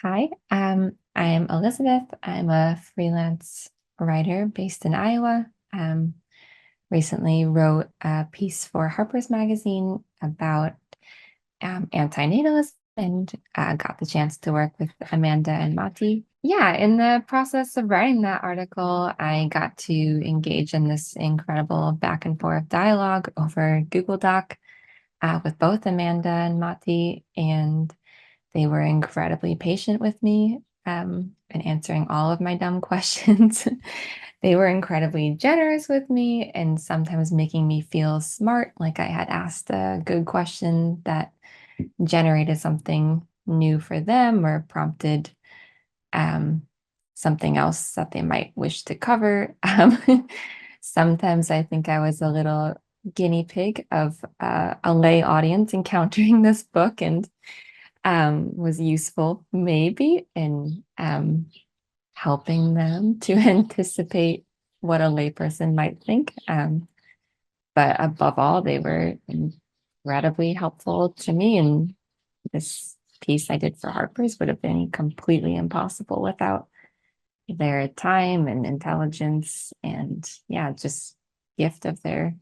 Hi, I'm Elizabeth. I'm a freelance writer based in Iowa. Recently wrote a piece for Harper's Magazine about anti-natalism and got the chance to work with Amanda and Matti. Yeah, in the process of writing that article, I got to engage in this incredible back and forth dialogue over Google Doc with both Amanda and Matti, and they were incredibly patient with me and answering all of my dumb questions. They were incredibly generous with me and sometimes making me feel smart, like I had asked a good question that generated something new for them or prompted um, something else that they might wish to cover. Sometimes I think I was a little guinea pig of a lay audience encountering this book and was useful maybe in helping them to anticipate what a layperson might think. But above all, they were incredibly helpful to me. And this piece I did for Harper's would have been completely impossible without their time and intelligence and yeah, just gift of their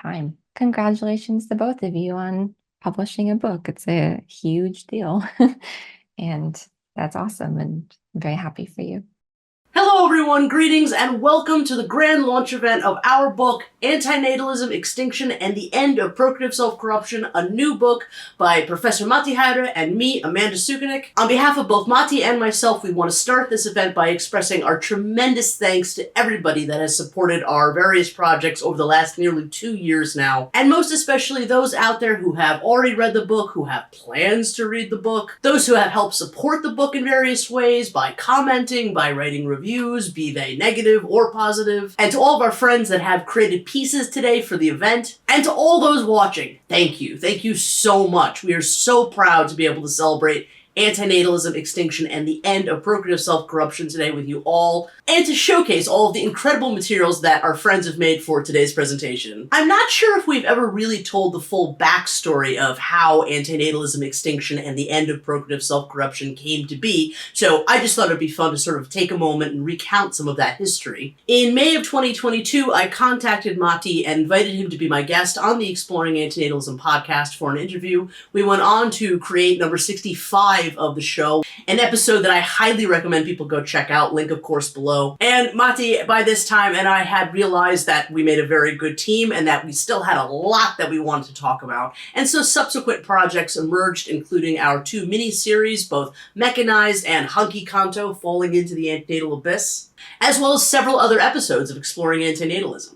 time. Congratulations to both of you on publishing a book. It's a huge deal. And that's awesome. And I'm very happy for you. Hello everyone, greetings and welcome to the grand launch event of our book, Anti-natalism, Extinction, and the End of Procreative Self-Corruption, a new book by Professor Matti Ha and me, Amanda Sukenick. On behalf of both Matti and myself, we want to start this event by expressing our tremendous thanks to everybody that has supported our various projects over the last nearly 2 years now, and most especially those out there who have already read the book, who have plans to read the book, those who have helped support the book in various ways, by commenting, by writing reviews, be they negative or positive, and to all of our friends that have created pieces today for the event, and to all those watching, thank you. Thank you so much. We are so proud to be able to celebrate Anti-natalism, Extinction, and the End of Procreative Self-Corruption today with you all, and to showcase all of the incredible materials that our friends have made for today's presentation. I'm not sure if we've ever really told the full backstory of how Anti-natalism, Extinction, and the End of Procreative Self-Corruption came to be, so I just thought it'd be fun to sort of take a moment and recount some of that history. In May of 2022, I contacted Matti and invited him to be my guest on the Exploring Antinatalism podcast for an interview. We went on to create number 65 of the show, an episode that I highly recommend people go check out, link of course below. And Matti, by this time, and I had realized that we made a very good team and that we still had a lot that we wanted to talk about. And so subsequent projects emerged, including our 2 mini-series, both Mechanized and Hunky Kanto, Falling into the Antinatal Abyss, as well as several other episodes of Exploring Antinatalism.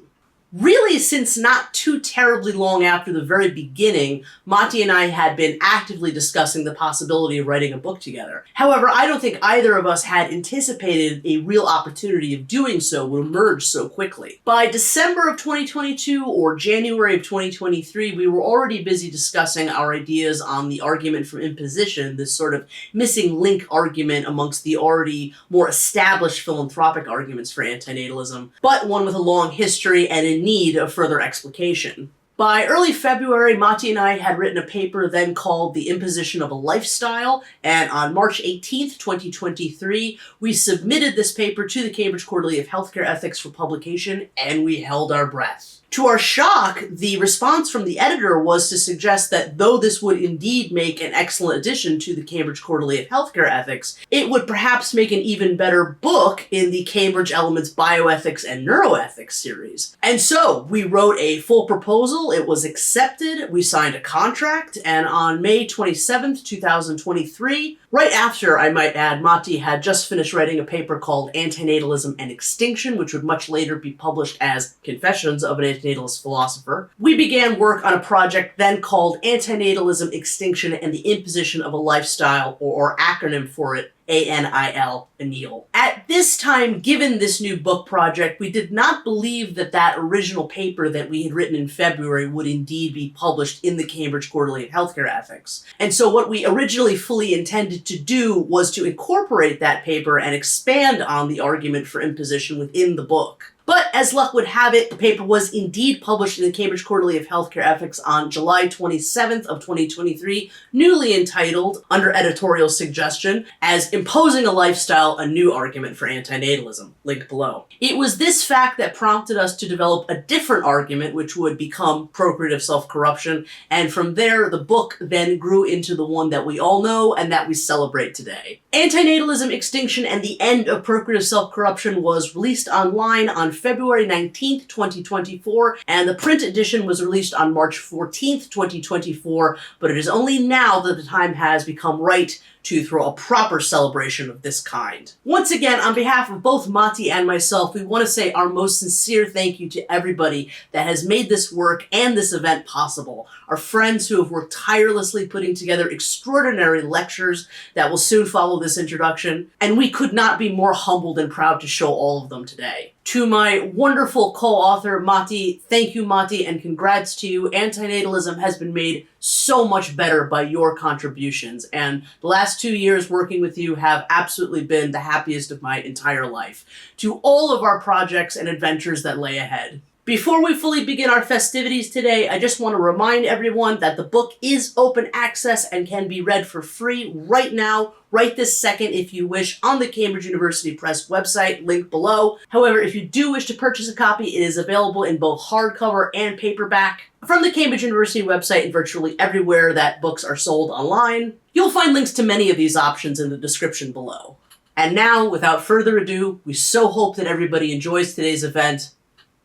Really, since not too terribly long after the very beginning, Matti and I had been actively discussing the possibility of writing a book together. However, I don't think either of us had anticipated a real opportunity of doing so would emerge so quickly. By December of 2022 or January of 2023, we were already busy discussing our ideas on the argument from imposition, this sort of missing link argument amongst the already more established philanthropic arguments for antinatalism, but one with a long history and in need of further explication. By early February, Matti and I had written a paper then called The Imposition of a Lifestyle, and on March 18th, 2023, we submitted this paper to the Cambridge Quarterly of Healthcare Ethics for publication, and we held our breath. To our shock, the response from the editor was to suggest that though this would indeed make an excellent addition to the Cambridge Quarterly of Healthcare Ethics, it would perhaps make an even better book in the Cambridge Elements Bioethics and Neuroethics series. And so, we wrote a full proposal, it was accepted, we signed a contract, and on May 27th, 2023, right after, I might add, Matti had just finished writing a paper called Anti-natalism and Extinction, which would much later be published as Confessions of an Anti-natalist Philosopher, we began work on a project then called Anti-natalism, Extinction, and the Imposition of a Lifestyle, or acronym for it, ANIL, ANIL. At this time, given this new book project, we did not believe that that original paper that we had written in February would indeed be published in the Cambridge Quarterly of Healthcare Ethics. And so what we originally fully intended to do was to incorporate that paper and expand on the argument for imposition within the book. But as luck would have it, the paper was indeed published in the Cambridge Quarterly of Healthcare Ethics on July 27th of 2023, newly entitled, under editorial suggestion, as Imposing a Lifestyle, a New Argument for Antinatalism, linked below. It was this fact that prompted us to develop a different argument, which would become procreative self-corruption, and from there, the book then grew into the one that we all know and that we celebrate today. Anti-natalism, Extinction, and the End of Procreative Self-Corruption was released online on February 19th, 2024, and the print edition was released on March 14th, 2024, but it is only now that the time has become right to throw a proper celebration of this kind. Once again, on behalf of both Matti and myself, we want to say our most sincere thank you to everybody that has made this work and this event possible. Our friends who have worked tirelessly putting together extraordinary lectures that will soon follow this introduction, and we could not be more humbled and proud to show all of them today. To my wonderful co-author, Matti, thank you, Matti, and congrats to you. Antinatalism has been made so much better by your contributions, and the last 2 years working with you have absolutely been the happiest of my entire life. To all of our projects and adventures that lay ahead. Before we fully begin our festivities today, I just want to remind everyone that the book is open access and can be read for free right now, right this second if you wish, on the Cambridge University Press website, link below. However, if you do wish to purchase a copy, it is available in both hardcover and paperback from the Cambridge University website and virtually everywhere that books are sold online. You'll find links to many of these options in the description below. And now, without further ado, we so hope that everybody enjoys today's event.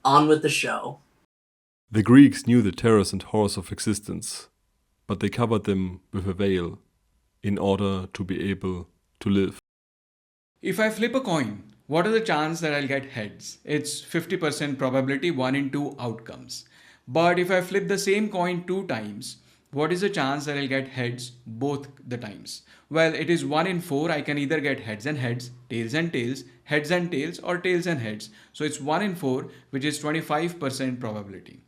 On with the show. The Greeks knew the terrors and horrors of existence, but they covered them with a veil in order to be able to live. If I flip a coin, what are the chances that I'll get heads? It's 50% probability, 1 in 2 outcomes. But if I flip the same coin 2 times, what is the chance that I'll get heads both the times? Well, it is 1 in 4. I can either get heads and heads, tails and tails, heads and tails, or tails and heads. So it's 1 in 4, which is 25% probability.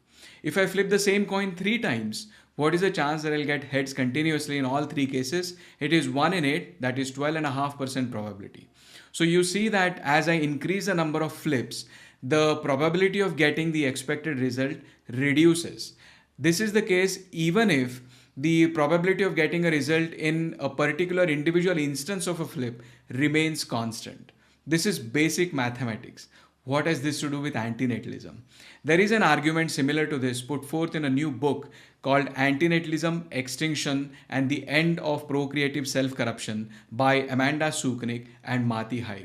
If I flip the same coin 3 times, what is the chance that I'll get heads continuously in all 3 cases? It is 1 in 8, that is 12.5% probability. So you see that as I increase the number of flips, the probability of getting the expected result reduces. This is the case even if the probability of getting a result in a particular individual instance of a flip remains constant. This is basic mathematics. What has this to do with antinatalism? There is an argument similar to this put forth in a new book called Anti-natalism, Extinction, and the End of Procreative Self-Corruption by Amanda Sukenick and Matti Ha.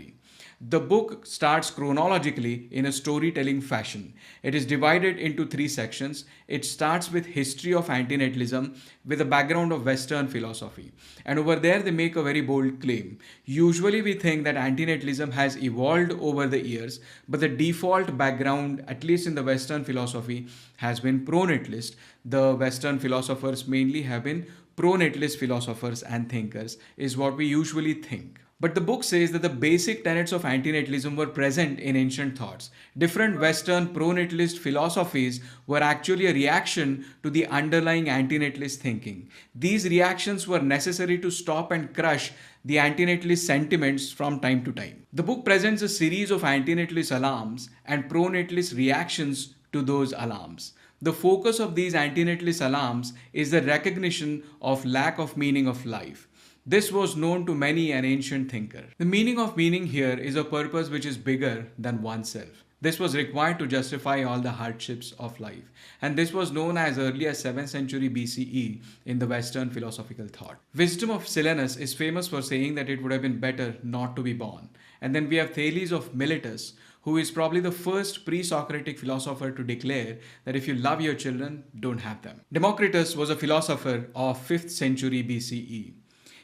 The book starts chronologically in a storytelling fashion. It is divided into 3 sections. It starts with history of antinatalism with a background of Western philosophy. And over there they make a very bold claim. Usually we think that antinatalism has evolved over the years, but the default background, at least in the Western philosophy, has been pro-natalist. The Western philosophers mainly have been pro-natalist philosophers and thinkers, is what we usually think. But the book says that the basic tenets of antinatalism were present in ancient thoughts. Different Western pro-natalist philosophies were actually a reaction to the underlying antinatalist thinking. These reactions were necessary to stop and crush the antinatalist sentiments from time to time. The book presents a series of antinatalist alarms and pro-natalist reactions to those alarms. The focus of these antinatalist alarms is the recognition of lack of meaning of life. This was known to many an ancient thinker. The meaning of meaning here is a purpose which is bigger than oneself. This was required to justify all the hardships of life. And this was known as early as 7th century BCE in the Western philosophical thought. Wisdom of Silenus is famous for saying that it would have been better not to be born. And then we have Thales of Miletus, who is probably the first pre-Socratic philosopher to declare that if you love your children, don't have them. Democritus was a philosopher of 5th century BCE.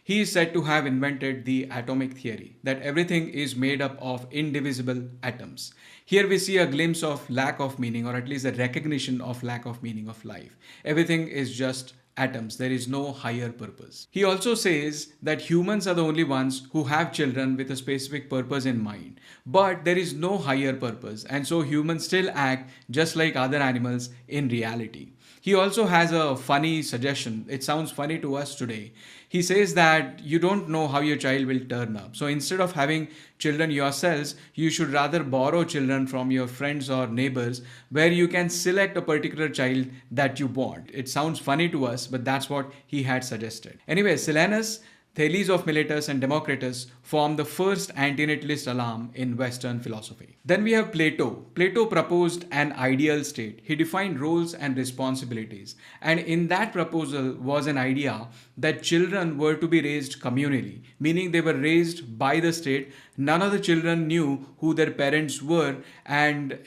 He is said to have invented the atomic theory, that everything is made up of indivisible atoms. Here we see a glimpse of lack of meaning, or at least a recognition of lack of meaning of life. Everything is just atoms. There is no higher purpose. He also says that humans are the only ones who have children with a specific purpose in mind. But there is no higher purpose, and so humans still act just like other animals in reality. He also has a funny suggestion. It sounds funny to us today. He says that you don't know how your child will turn up. So instead of having children yourselves, you should rather borrow children from your friends or neighbors where you can select a particular child that you want. It sounds funny to us, but that's what he had suggested. Anyway, Silenus, Thales of Miletus and Democritus formed the first anti-natalist alarm in Western philosophy. Then we have Plato. Plato proposed an ideal state. He defined roles and responsibilities. And in that proposal was an idea that children were to be raised communally, meaning they were raised by the state. None of the children knew who their parents were, and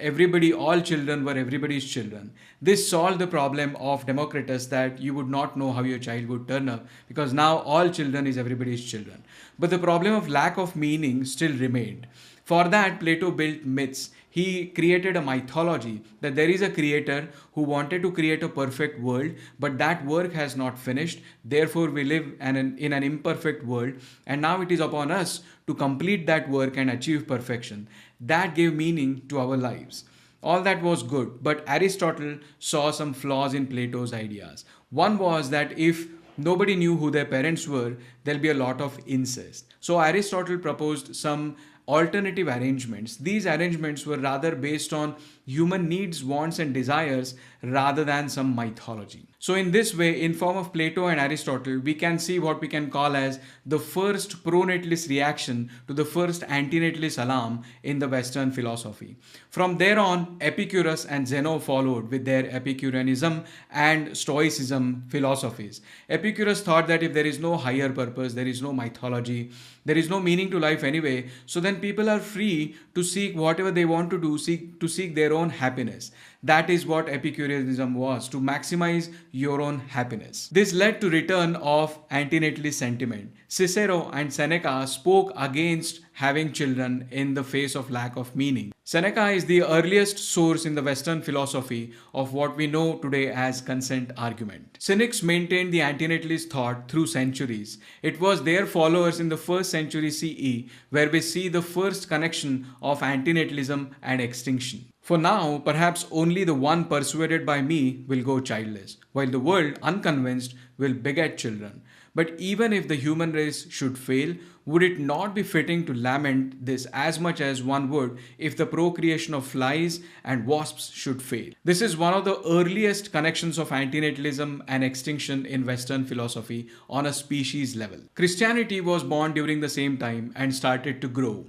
all children were everybody's children. This solved the problem of Democritus that you would not know how your child would turn up, because now all children is everybody's children. But the problem of lack of meaning still remained. For that, Plato built myths. He created a mythology that there is a creator who wanted to create a perfect world, but that work has not finished. Therefore, we live in an imperfect world, and now it is upon us to complete that work and achieve perfection. That gave meaning to our lives. All that was good, but Aristotle saw some flaws in Plato's ideas. One was that if nobody knew who their parents were, there'll be a lot of incest. So Aristotle proposed some alternative arrangements. These arrangements were rather based on human needs, wants and desires rather than some mythology. So in this way, in form of Plato and Aristotle, we can see what we can call as the first pro-natalist reaction to the first anti-natalist alarm in the Western philosophy. From there on, Epicurus and Zeno followed with their Epicureanism and Stoicism philosophies. Epicurus thought that if there is no higher purpose, there is no mythology, there is no meaning to life anyway, so then people are free to seek whatever they want to do, to seek their own happiness. That is what Epicureanism was, to maximize your own happiness. This led to return of anti-natalist sentiment. Cicero and Seneca spoke against having children in the face of lack of meaning. Seneca is the earliest source in the Western philosophy of what we know today as consent argument. Cynics maintained the anti-natalist thought through centuries. It was their followers in the 1st century CE where we see the first connection of anti-natalism and extinction. For now, perhaps only the one persuaded by me will go childless, while the world, unconvinced, will beget children. But even if the human race should fail, would it not be fitting to lament this as much as one would if the procreation of flies and wasps should fail? This is one of the earliest connections of antinatalism and extinction in Western philosophy on a species level. Christianity was born during the same time and started to grow.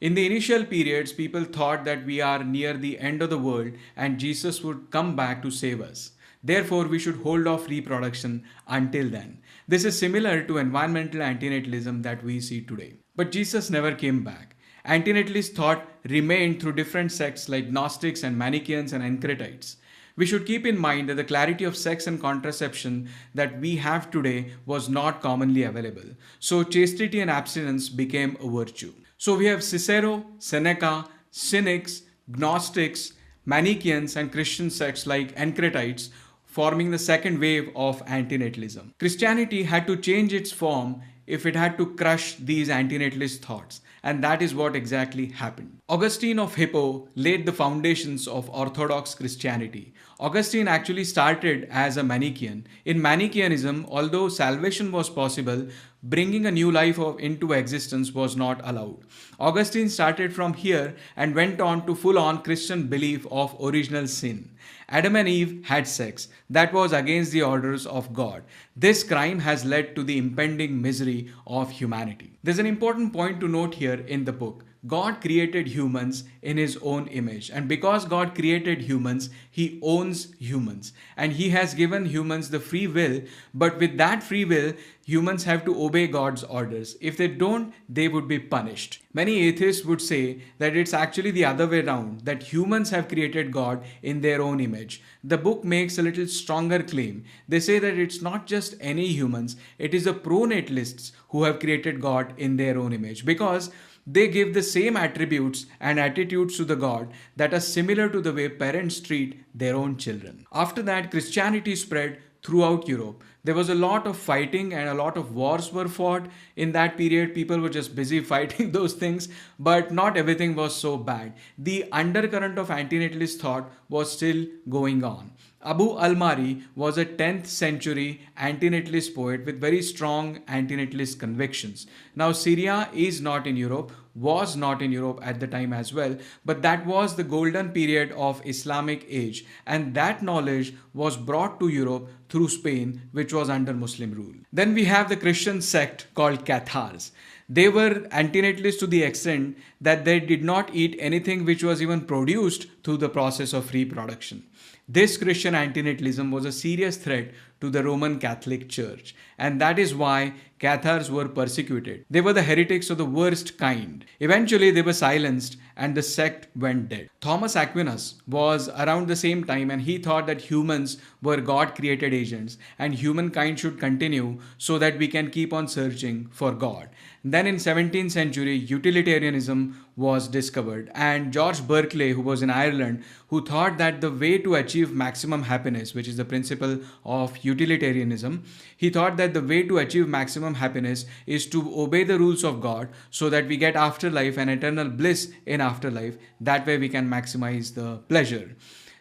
In the initial periods, people thought that we are near the end of the world and Jesus would come back to save us. Therefore, we should hold off reproduction until then. This is similar to environmental antinatalism that we see today. But Jesus never came back. Antinatalist thought remained through different sects like Gnostics and Manichaeans and Ankretites. We should keep in mind that the clarity of sex and contraception that we have today was not commonly available. So chastity and abstinence became a virtue. So we have Cicero, Seneca, Cynics, Gnostics, Manichaeans and Christian sects like Ankretites forming the second wave of antinatalism. Christianity had to change its form if it had to crush these antinatalist thoughts, and that is what exactly happened. Augustine of Hippo laid the foundations of Orthodox Christianity. Augustine actually started as a Manichaean. In Manichaeanism, although salvation was possible, bringing a new life into existence was not allowed. Augustine started from here and went on to full-on Christian belief of original sin. Adam and Eve had sex. That was against the orders of God. This crime has led to the impending misery of humanity. There's an important point to note here in the book. God created humans in his own image, and because God created humans, he owns humans, and he has given humans the free will, but with that free will, humans have to obey God's orders. If they don't, they would be punished. Many atheists would say that it's actually the other way around, that humans have created God in their own image. The book makes a little stronger claim. They say that it's not just any humans, it is the pro-natalists who have created God in their own image, because they give the same attributes and attitudes to the God that are similar to the way parents treat their own children. After that, Christianity spread throughout Europe. There was a lot of fighting and a lot of wars were fought in that period. People were just busy fighting those things, but not everything was so bad. The undercurrent of anti-natalist thought was still going on. Abu al-Mari was a 10th century anti-natalist poet with very strong anti-natalist convictions. Now Syria is not in Europe, was not in Europe at the time as well, but that was the golden period of Islamic age, and that knowledge was brought to Europe through Spain, which was under Muslim rule. Then we have the Christian sect called Cathars. They were anti-natalist to the extent that they did not eat anything which was even produced through the process of reproduction. This Christian antinatalism was a serious threat to the Roman Catholic Church, and that is why Cathars were persecuted. They were the heretics of the worst kind. Eventually, they were silenced and the sect went dead. Thomas Aquinas was around the same time, and he thought that humans were God-created agents and humankind should continue so that we can keep on searching for God. Then in 17th century, utilitarianism was discovered, and George Berkeley, who was in Ireland, who thought that the way to achieve maximum happiness, which is the principle of utilitarianism, he thought that the way to achieve maximum happiness is to obey the rules of God so that we get afterlife and eternal bliss in afterlife. That way we can maximize the pleasure.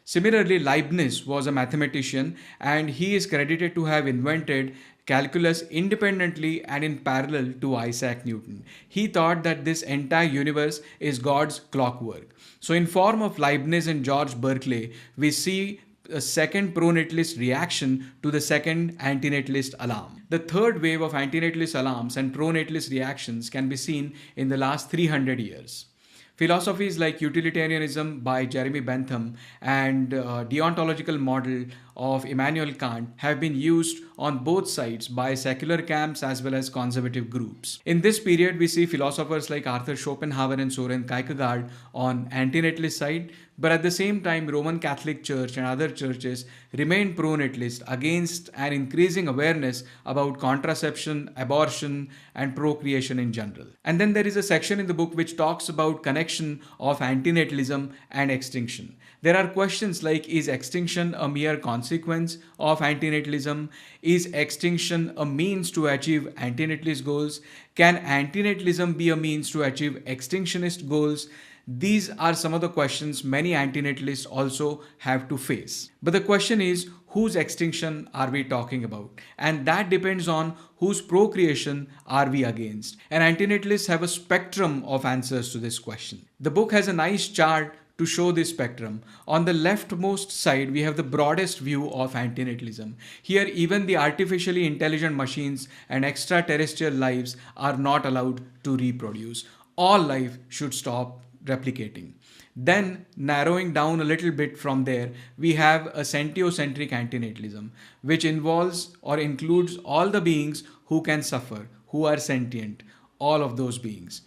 Similarly, Leibniz was a mathematician, and he is credited to have invented calculus independently and in parallel to Isaac Newton. He thought that this entire universe is God's clockwork. So in form of Leibniz and George Berkeley, we see a second pro-natalist reaction to the second anti-natalist alarm. The third wave of anti-natalist alarms and pro-natalist reactions can be seen in the last 300 years. Philosophies like utilitarianism by Jeremy Bentham and deontological model of Immanuel Kant have been used on both sides by secular camps as well as conservative groups. In this period, we see philosophers like Arthur Schopenhauer and Soren Kierkegaard on anti-natalist side, but at the same time, Roman Catholic Church and other churches remained pro-natalist against an increasing awareness about contraception, abortion, and procreation in general. And then there is a section in the book which talks about connection of antinatalism and extinction. There are questions like, is extinction a mere consequence of antinatalism? Is extinction a means to achieve antinatalist goals? Can antinatalism be a means to achieve extinctionist goals? These are some of the questions many antinatalists also have to face. But the question is, whose extinction are we talking about? And that depends on whose procreation are we against. And antinatalists have a spectrum of answers to this question. The book has a nice chart to show this spectrum. On the leftmost side, we have the broadest view of antinatalism. Here, even the artificially intelligent machines and extraterrestrial lives are not allowed to reproduce. All life should stop replicating. Then, narrowing down a little bit from there, we have a sentiocentric antinatalism, which involves or includes all the beings who can suffer, who are sentient, all of those beings.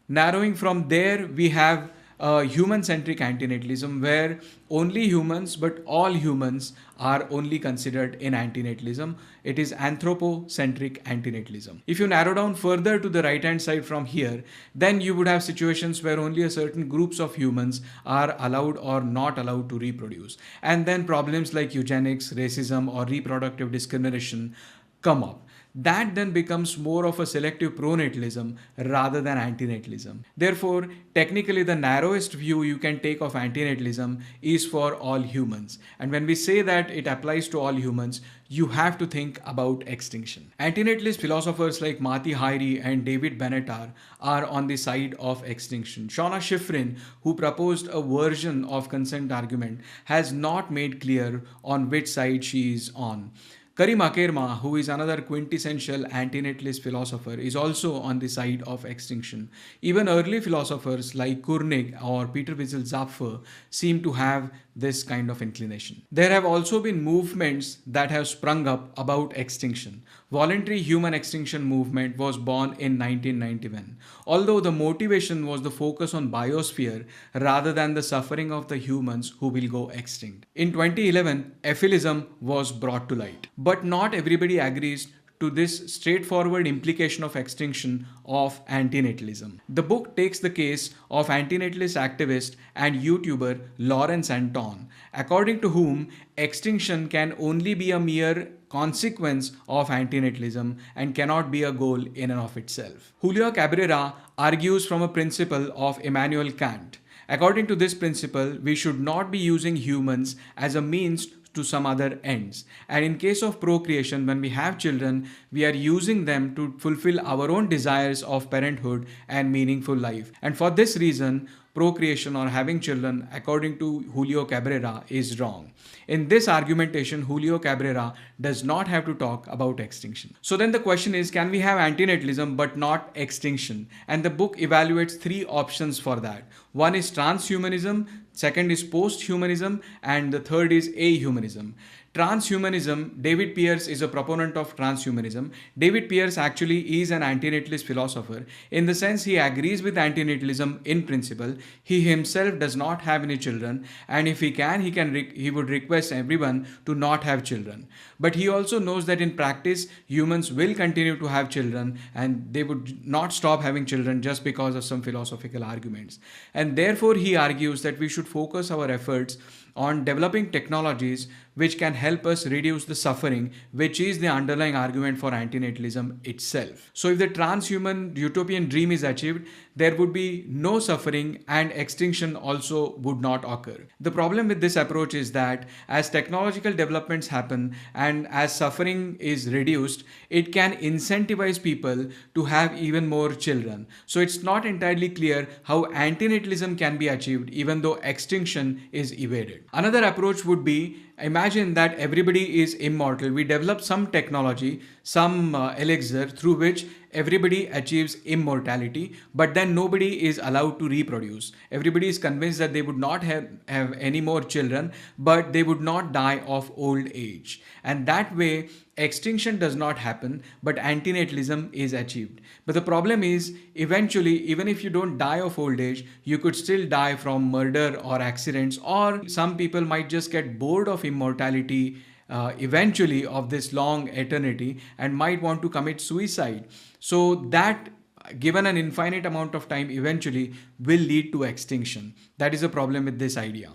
Narrowing from there, we have human-centric antinatalism, where only humans, but all humans are only considered in antinatalism. It is anthropocentric antinatalism. If you narrow down further to the right-hand side from here, then you would have situations where only a certain groups of humans are allowed or not allowed to reproduce. And then problems like eugenics, racism, or reproductive discrimination come up. That then becomes more of a selective pronatalism rather than antinatalism. Therefore, technically the narrowest view you can take of antinatalism is for all humans. And when we say that it applies to all humans, you have to think about extinction. Antinatalist philosophers like Matti Ha and David Benatar are on the side of extinction. Shauna Schifrin, who proposed a version of consent argument, has not made clear on which side she is on. Karim Akerma, who is another quintessential antinatalist philosopher, is also on the side of extinction. Even early philosophers like Koenig or Peter Witzel-Zapfer seem to have this kind of inclination. There have also been movements that have sprung up about extinction. Voluntary human extinction movement was born in 1991, although the motivation was the focus on biosphere rather than the suffering of the humans who will go extinct. In 2011, aphilism was brought to light, but not everybody agrees to this straightforward implication of extinction of antinatalism. The book takes the case of antinatalist activist and YouTuber Lawrence Anton, according to whom extinction can only be a mere consequence of antinatalism and cannot be a goal in and of itself. Julio Cabrera argues from a principle of Immanuel Kant. According to this principle, we should not be using humans as a means to some other ends. And in case of procreation, when we have children, we are using them to fulfill our own desires of parenthood and meaningful life. And for this reason, procreation or having children, according to Julio Cabrera, is wrong. In this argumentation, Julio Cabrera does not have to talk about extinction. So then the question is, can we have antinatalism but not extinction? And the book evaluates three options for that. One is transhumanism, second is posthumanism, and the third is ahumanism. Transhumanism, David Pearce is a proponent of transhumanism. David Pearce actually is an antinatalist philosopher. In the sense, he agrees with antinatalism in principle. He himself does not have any children, and if he can, he would request everyone to not have children. But he also knows that in practice, humans will continue to have children, and they would not stop having children just because of some philosophical arguments. And therefore, he argues that we should focus our efforts on developing technologies which can help us reduce the suffering, which is the underlying argument for antinatalism itself. So if the transhuman utopian dream is achieved, there would be no suffering and extinction also would not occur. The problem with this approach is that as technological developments happen and as suffering is reduced, it can incentivize people to have even more children. So it's not entirely clear how antinatalism can be achieved even though extinction is evaded. Another approach would be, imagine that everybody is immortal. We develop some technology, some elixir through which everybody achieves immortality, but then nobody is allowed to reproduce. Everybody is convinced that they would not have any more children, but they would not die of old age. And that way, extinction does not happen, but antinatalism is achieved. But the problem is, eventually, even if you don't die of old age, you could still die from murder or accidents, or some people might just get bored of immortality eventually of this long eternity and might want to commit suicide. So that, given an infinite amount of time, eventually will lead to extinction. That is a problem with this idea.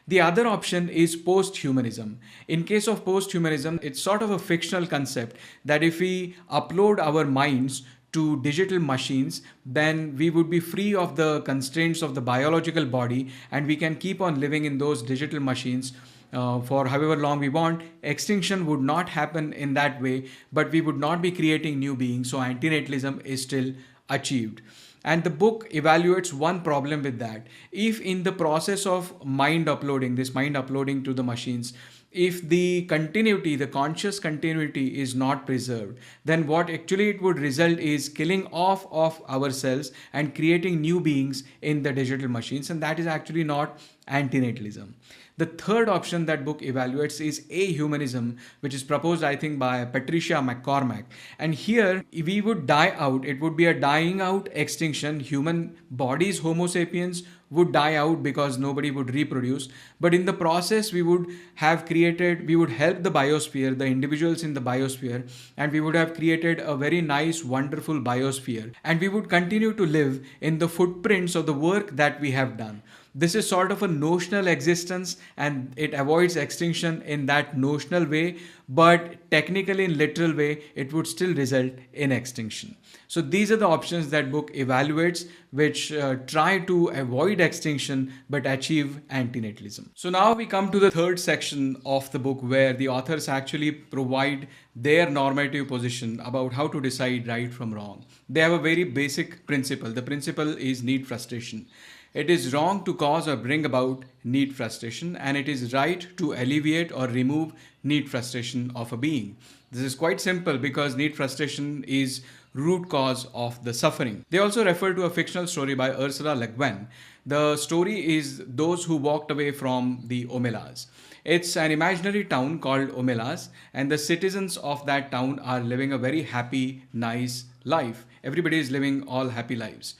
The other option is posthumanism. In case of posthumanism, it's sort of a fictional concept that if we upload our minds to digital machines, then we would be free of the constraints of the biological body and we can keep on living in those digital machines for however long we want. Extinction would not happen in that way, but we would not be creating new beings. So antinatalism is still achieved. And the book evaluates one problem with that. If in the process of mind uploading to the machines, if the continuity, the conscious continuity is not preserved, then what actually it would result is killing off of ourselves and creating new beings in the digital machines. And that is actually not antinatalism. The third option that book evaluates is ahumanism, which is proposed, I think, by Patricia McCormack. And here we would die out. It would be a dying out extinction. Human bodies, Homo sapiens, would die out because nobody would reproduce. But in the process, we would help the biosphere, the individuals in the biosphere, and we would have created a very nice, wonderful biosphere. And we would continue to live in the footprints of the work that we have done. This is sort of a notional existence and it avoids extinction in that notional way, but technically in literal way, it would still result in extinction. So these are the options that book evaluates, which try to avoid extinction but achieve antinatalism. So now we come to the third section of the book where the authors actually provide their normative position about how to decide right from wrong. They have a very basic principle. The principle is need frustration. It is wrong to cause or bring about need frustration, and it is right to alleviate or remove need frustration of a being. This is quite simple because need frustration is root cause of the suffering. They also refer to a fictional story by Ursula Le Guin. The story is Those Who Walked Away from the Omelas. It's an imaginary town called Omelas, and the citizens of that town are living a very happy, nice life. Everybody is living all happy lives.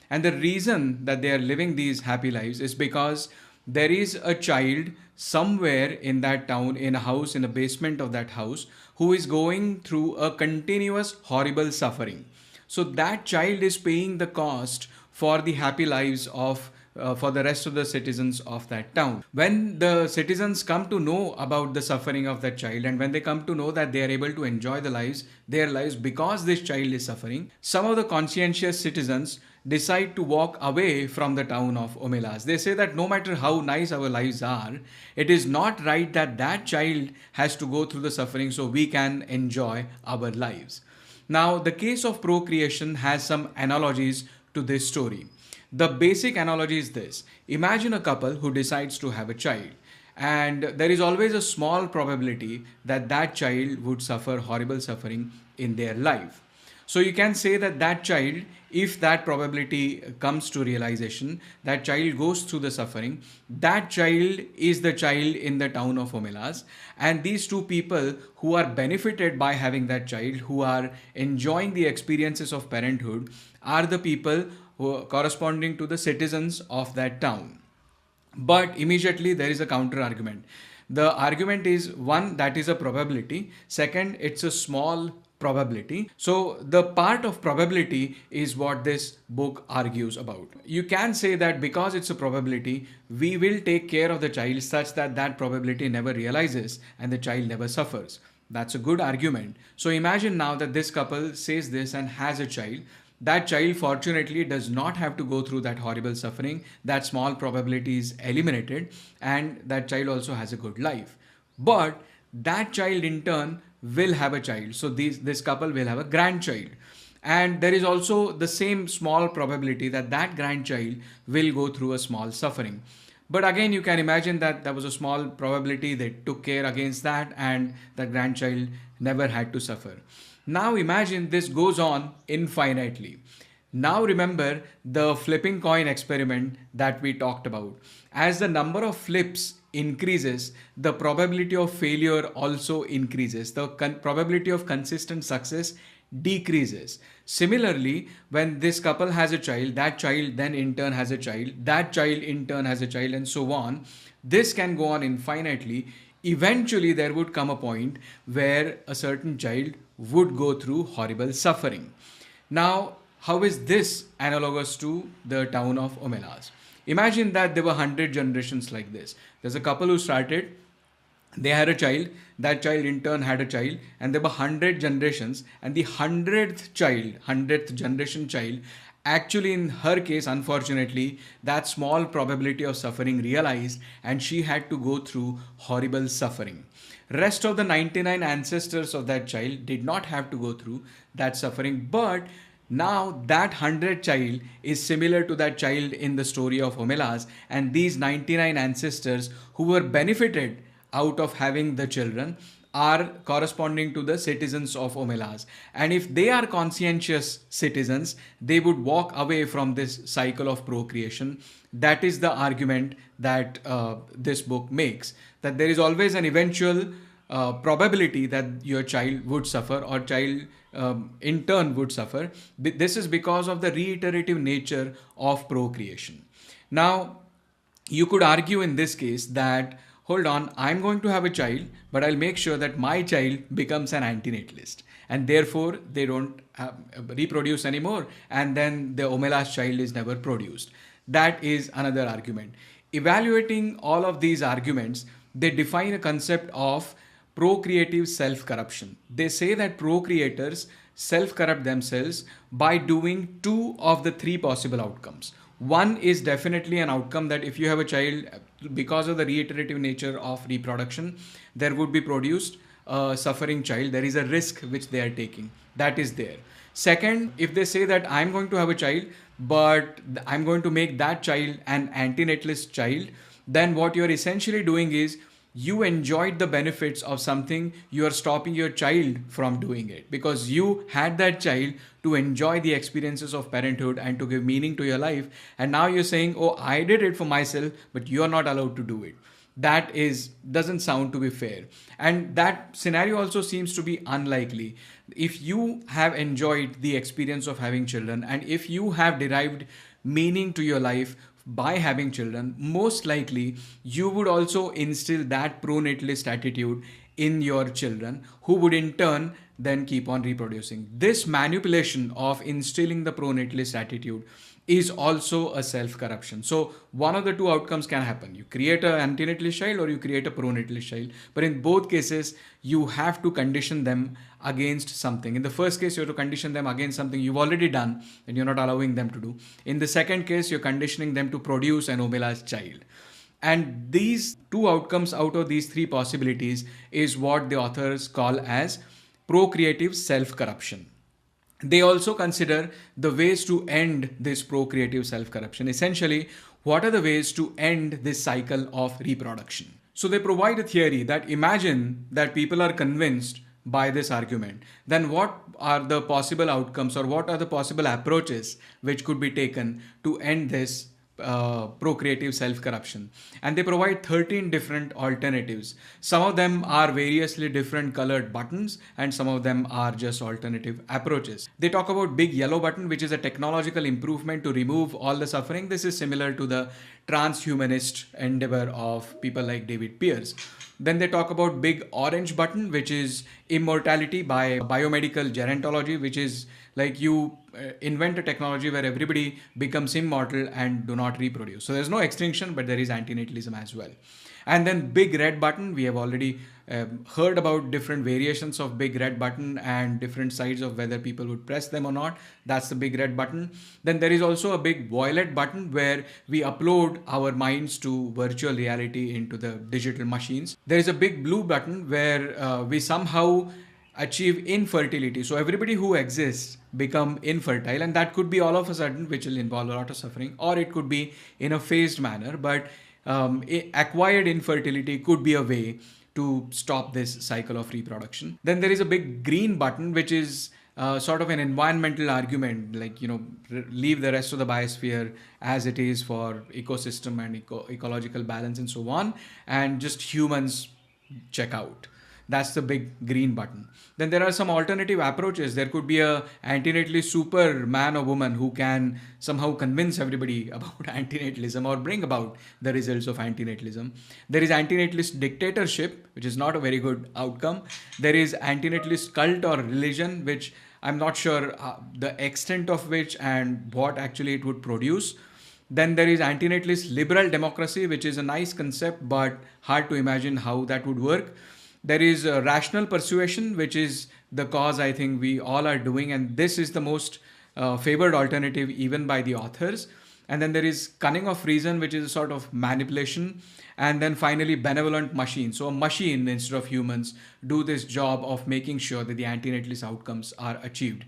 And the reason that they are living these happy lives is because there is a child somewhere in that town, in a house, in a basement of that house, who is going through a continuous horrible suffering. So that child is paying the cost for the happy lives of for the rest of the citizens of that town. When the citizens come to know about the suffering of that child, and when they come to know that they are able to enjoy their lives because this child is suffering, some of the conscientious citizens decide to walk away from the town of Omelas. They say that no matter how nice our lives are, it is not right that that child has to go through the suffering so we can enjoy our lives. Now, the case of procreation has some analogies to this story. The basic analogy is this. Imagine a couple who decides to have a child, and there is always a small probability that that child would suffer horrible suffering in their life. So you can say that that child, if that probability comes to realization, that child goes through the suffering, that child is the child in the town of Omelas, and these two people who are benefited by having that child, who are enjoying the experiences of parenthood, are the people who are corresponding to the citizens of that town. But immediately there is a counter argument. The argument is, one, that is a probability. Second, it's a small probability. So the part of probability is what this book argues about. You can say that because it's a probability, we will take care of the child such that that probability never realizes and the child never suffers. That's a good argument. So imagine now that this couple says this and has a child. That child fortunately does not have to go through that horrible suffering. That small probability is eliminated, and that child also has a good life. But that child in turn will have a child. So this couple will have a grandchild. And there is also the same small probability that that grandchild will go through a small suffering. But again, you can imagine that there was a small probability, they took care against that, and that grandchild never had to suffer. Now imagine this goes on infinitely. Now remember the flipping coin experiment that we talked about. As the number of flips increases, the probability of failure also increases. The probability of consistent success decreases. Similarly, when this couple has a child, that child then in turn has a child, that child in turn has a child, and so on. This can go on infinitely. Eventually, there would come a point where a certain child would go through horrible suffering. Now, how is this analogous to the town of Omelas? Imagine that there were 100 generations like this. There's a couple who started, they had a child, that child in turn had a child, and there were 100 generations, and the 100th generation child, actually in her case, unfortunately, that small probability of suffering realized, and she had to go through horrible suffering. Rest of the 99 ancestors of that child did not have to go through that suffering, but now that 100 child is similar to that child in the story of Omelas, and these 99 ancestors who were benefited out of having the children are corresponding to the citizens of Omelas. And if they are conscientious citizens, they would walk away from this cycle of procreation. That is the argument that this book makes, that there is always an eventual probability that your child would suffer, or child in turn would suffer. This is because of the reiterative nature of procreation. Now, you could argue in this case that, hold on, I'm going to have a child, but I'll make sure that my child becomes an anti-natalist, and therefore they don't reproduce anymore, and then the Omelas child is never produced. That is another argument. Evaluating all of these arguments, they define a concept of procreative self-corruption. They say that procreators self-corrupt themselves by doing two of the three possible outcomes. One is definitely an outcome that if you have a child, because of the reiterative nature of reproduction, there would be produced a suffering child. There is a risk which they are taking. That is there. Second, if they say that I'm going to have a child, but I'm going to make that child an anti-natalist child, then what you're essentially doing is you enjoyed the benefits of something, you are stopping your child from doing it, because you had that child to enjoy the experiences of parenthood and to give meaning to your life. And now you're saying, oh, I did it for myself, but you're not allowed to do it. That doesn't sound to be fair. And that scenario also seems to be unlikely. If you have enjoyed the experience of having children, and if you have derived meaning to your life by having children, most likely you would also instill that pro-natalist attitude in your children, who would in turn then keep on reproducing. This manipulation of instilling the pro-natalist attitude is also a self-corruption. So one of the two outcomes can happen. You create an antinatalist child or you create a pronatalist child. But in both cases, you have to condition them against something. In the first case, you have to condition them against something you've already done and you're not allowing them to do. In the second case, you're conditioning them to produce an obelast child. And these two outcomes out of these three possibilities is what the authors call as procreative self-corruption. They also consider the ways to end this procreative self-corruption. Essentially, what are the ways to end this cycle of reproduction? So they provide a theory that imagine that people are convinced by this argument, then what are the possible outcomes or what are the possible approaches which could be taken to end this procreative self-corruption? And they provide 13 different alternatives. Some of them are variously different colored buttons and some of them are just alternative approaches. They talk about big yellow button, which is a technological improvement to remove all the suffering. This is similar to the transhumanist endeavor of people like David Pierce. Then they talk about big orange button, which is immortality by biomedical gerontology, which is like you invent a technology where everybody becomes immortal and do not reproduce. So there's no extinction, but there is anti-natalism as well. And then big red button, we have already heard about different variations of big red button and different sides of whether people would press them or not. That's the big red button. Then there is also a big violet button where we upload our minds to virtual reality into the digital machines. There is a big blue button where we somehow achieve infertility. So everybody who exists become infertile, and that could be all of a sudden, which will involve a lot of suffering, or it could be in a phased manner, but acquired infertility could be a way to stop this cycle of reproduction. Then there is a big green button, which is sort of an environmental argument, like, leave the rest of the biosphere as it is for ecosystem and ecological balance and so on, and just humans check out. That's the big green button. Then there are some alternative approaches. There could be a antinatalist super man or woman who can somehow convince everybody about antinatalism or bring about the results of antinatalism. There is antinatalist dictatorship, which is not a very good outcome. There is antinatalist cult or religion, which I'm not sure the extent of which and what actually it would produce. Then there is antinatalist liberal democracy, which is a nice concept, but hard to imagine how that would work. There is rational persuasion, which is the cause I think we all are doing, and this is the most favored alternative even by the authors. And then there is cunning of reason, which is a sort of manipulation. And then finally, benevolent machine. So a machine instead of humans do this job of making sure that the antinatalist outcomes are achieved.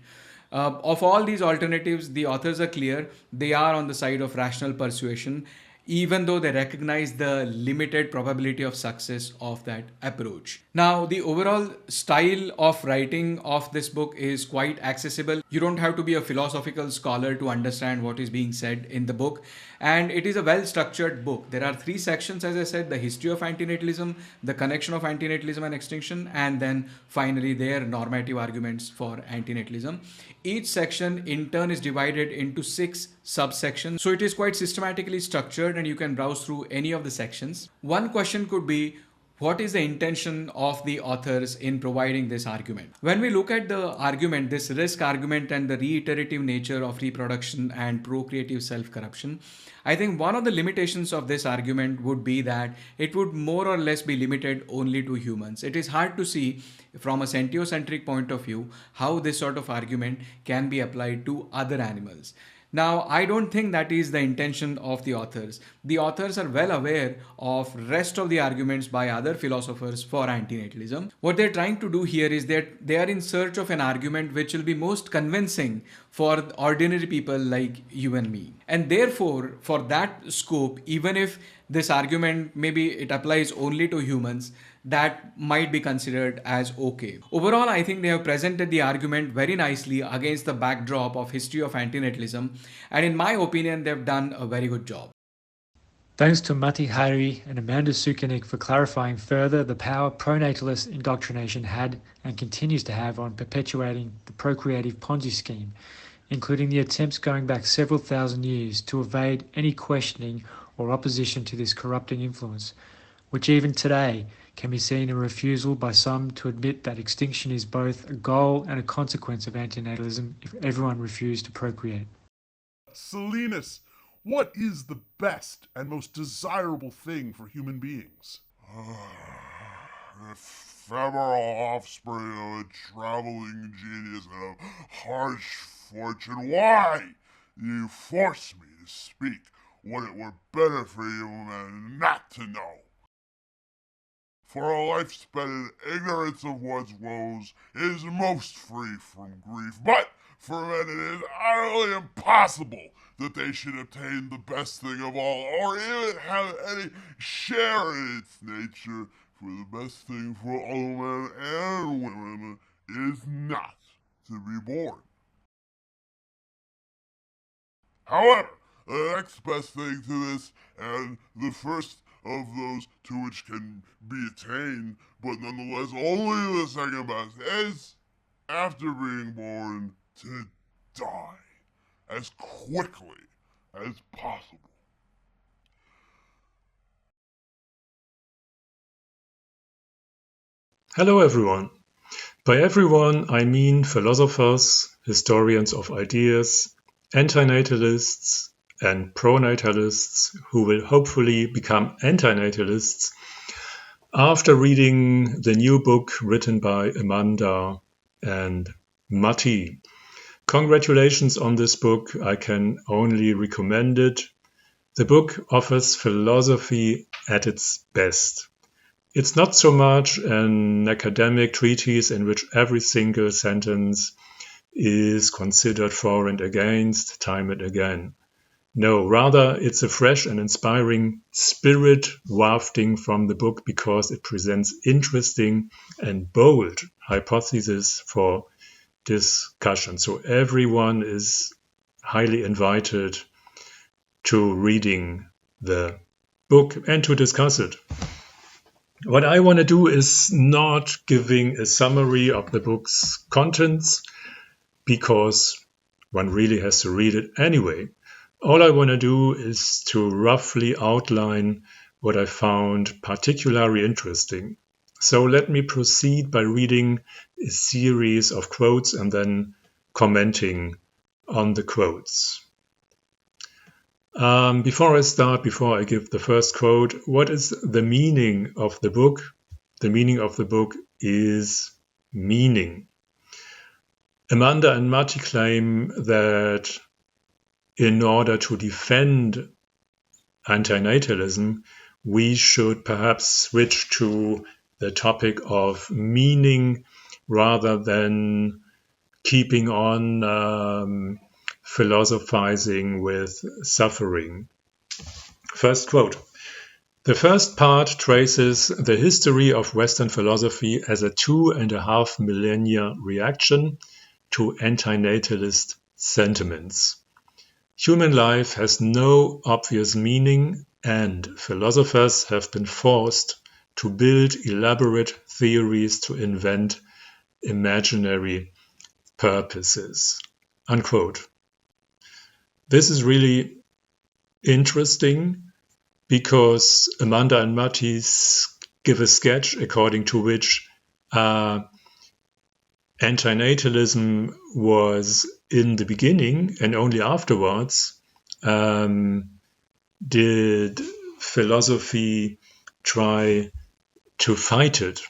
Of all these alternatives, the authors are clear. They are on the side of rational persuasion, even though they recognize the limited probability of success of that approach. Now, the overall style of writing of this book is quite accessible. You don't have to be a philosophical scholar to understand what is being said in the book. And it is a well-structured book. There are 3 sections, as I said: the history of antinatalism, the connection of antinatalism and extinction, and then finally their normative arguments for antinatalism. Each section in turn is divided into 6 subsections. So it is quite systematically structured and you can browse through any of the sections. One question could be, what is the intention of the authors in providing this argument? When we look at the argument, this risk argument and the reiterative nature of reproduction and procreative self-corruption, I think one of the limitations of this argument would be that it would more or less be limited only to humans. It is hard to see from a sentiocentric point of view how this sort of argument can be applied to other animals. Now, I don't think that is the intention of the authors. The authors are well aware of rest of the arguments by other philosophers for antinatalism. What they're trying to do here is that they are in search of an argument which will be most convincing for ordinary people like you and me. And therefore, for that scope, even if this argument, maybe it applies only to humans, that might be considered as okay. Overall, I think they have presented the argument very nicely against the backdrop of history of antinatalism, and in my opinion, they've done a very good job. Thanks to Matti Ha and Amanda Sukenick for clarifying further the power pronatalist indoctrination had and continues to have on perpetuating the procreative Ponzi scheme, including the attempts going back several thousand years to evade any questioning or opposition to this corrupting influence, which even today can be seen a refusal by some to admit that extinction is both a goal and a consequence of antinatalism if everyone refused to procreate. Salinas, what is the best and most desirable thing for human beings? Ephemeral offspring of a traveling genius and of harsh fortune. Why do you force me to speak when it were better for you men not to know? For a life spent in ignorance of one's woes is most free from grief, but for men it is utterly impossible that they should obtain the best thing of all, or even have any share in its nature, for the best thing for all men and women is not to be born. However, the next best thing to this, and the first of those to which can be attained, but nonetheless only the second best, is, after being born, to die as quickly as possible. Hello everyone. By everyone, I mean philosophers, historians of ideas, anti-natalists, and pro-natalists who will hopefully become anti-natalists after reading the new book written by Amanda and Matti. Congratulations on this book. I can only recommend it. The book offers philosophy at its best. It's not so much an academic treatise in which every single sentence is considered for and against time and again. No, rather it's a fresh and inspiring spirit wafting from the book because it presents interesting and bold hypotheses for discussion. So everyone is highly invited to reading the book and to discuss it. What I want to do is not giving a summary of the book's contents because one really has to read it anyway. All I want to do is to roughly outline what I found particularly interesting. So let me proceed by reading a series of quotes and then commenting on the quotes. Before I give the first quote, what is the meaning of the book? The meaning of the book is meaning. Amanda and Matti claim that in order to defend anti-natalism, we should perhaps switch to the topic of meaning rather than keeping on philosophizing with suffering. First quote. The first part traces the history of Western philosophy as a 2.5 millennia reaction to anti-natalist sentiments. Human life has no obvious meaning, and philosophers have been forced to build elaborate theories to invent imaginary purposes. Unquote. This is really interesting because Amanda and Matti give a sketch according to which anti-natalism was in the beginning and only afterwards did philosophy try to fight it.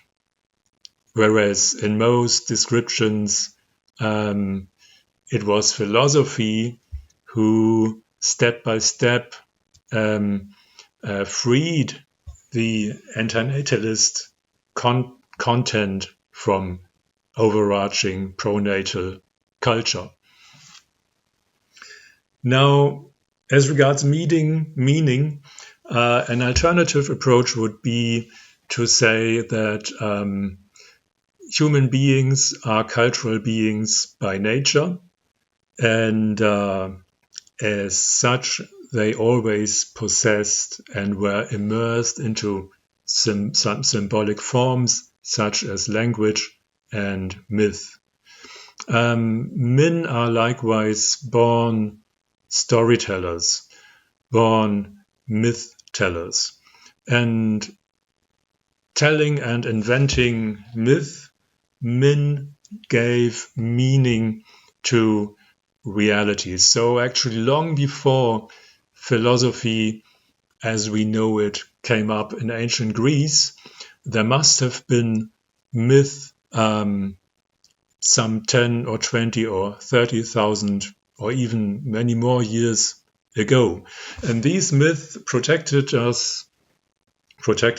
Whereas in most descriptions it was philosophy who step by step freed the anti-natalist content from overarching pronatal culture. Now, as regards meaning, an alternative approach would be to say that human beings are cultural beings by nature, and as such, they always possessed and were immersed into some symbolic forms, such as language and myth. Men are likewise born storytellers, born myth tellers, and telling and inventing myth, men gave meaning to reality. So actually long before philosophy as we know it came up in ancient Greece, there must have been myth some 10 or 20 or 30,000 or even many more years ago. And these myths protected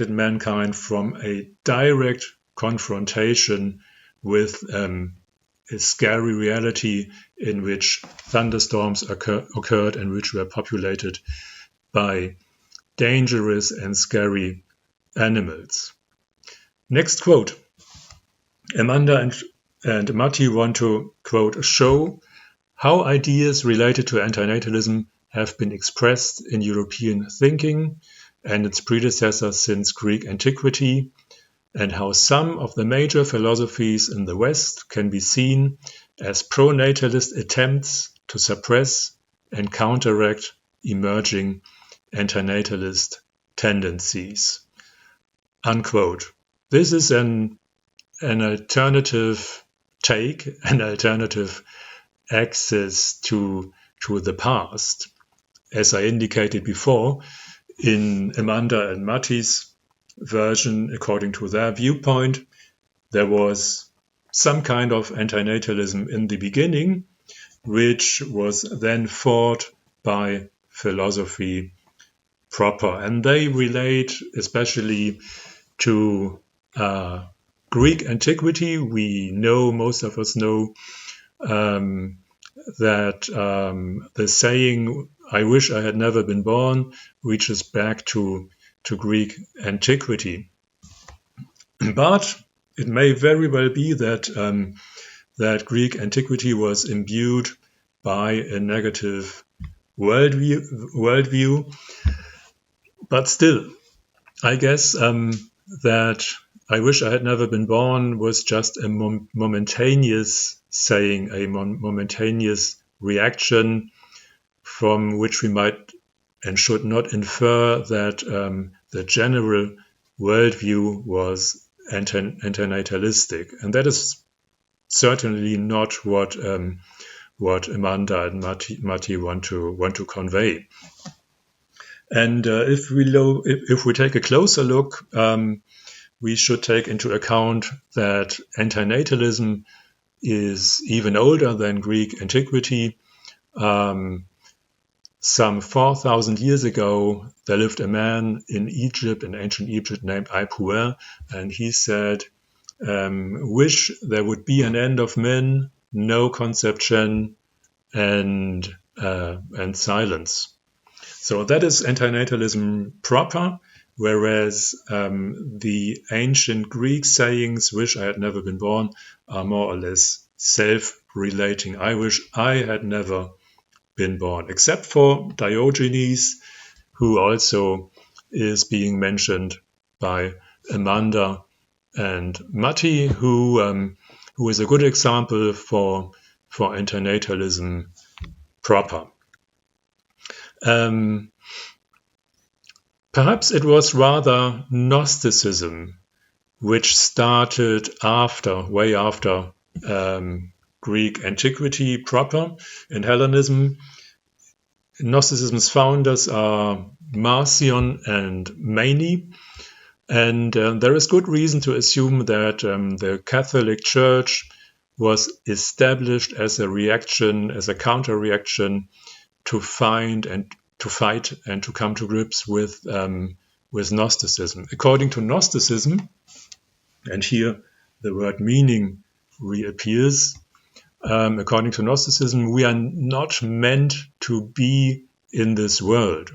mankind from a direct confrontation with a scary reality in which thunderstorms occurred and which were populated by dangerous and scary animals. Next quote. Amanda and Matti want to, quote, show how ideas related to antinatalism have been expressed in European thinking and its predecessors since Greek antiquity, and how some of the major philosophies in the West can be seen as pro-natalist attempts to suppress and counteract emerging anti-natalist tendencies. Unquote. This is an alternative take, an alternative access to the past. As I indicated before, in Amanda and Matti's version, according to their viewpoint, there was some kind of antinatalism in the beginning, which was then fought by philosophy proper. And they relate especially to Greek antiquity. We know, most of us know, that the saying, I wish I had never been born, reaches back to Greek antiquity. But it may very well be that that Greek antiquity was imbued by a negative worldview. But still, I guess that I wish I had never been born was just a momentaneous saying, a momentaneous reaction from which we might and should not infer that the general worldview was antinatalistic. And that is certainly not what Amanda and Matti want to convey. And if we take a closer look, we should take into account that antinatalism is even older than Greek antiquity. Some 4,000 years ago, there lived a man in Egypt, in ancient Egypt, named Ai, and he said, wish there would be an end of men, no conception, and silence. So that is antinatalism proper, whereas the ancient Greek sayings, wish I had never been born, are more or less self-relating. I wish I had never been born, except for Diogenes, who also is being mentioned by Amanda and Matti, who is a good example for antinatalism proper. Perhaps it was rather Gnosticism which started way after Greek antiquity proper. In Hellenism, Gnosticism's founders are Marcion and Mani, and there is good reason to assume that the Catholic Church was established as a reaction, as a counter-reaction to fight and to come to grips with Gnosticism. According to Gnosticism, and here the word meaning reappears, according to Gnosticism, we are not meant to be in this world.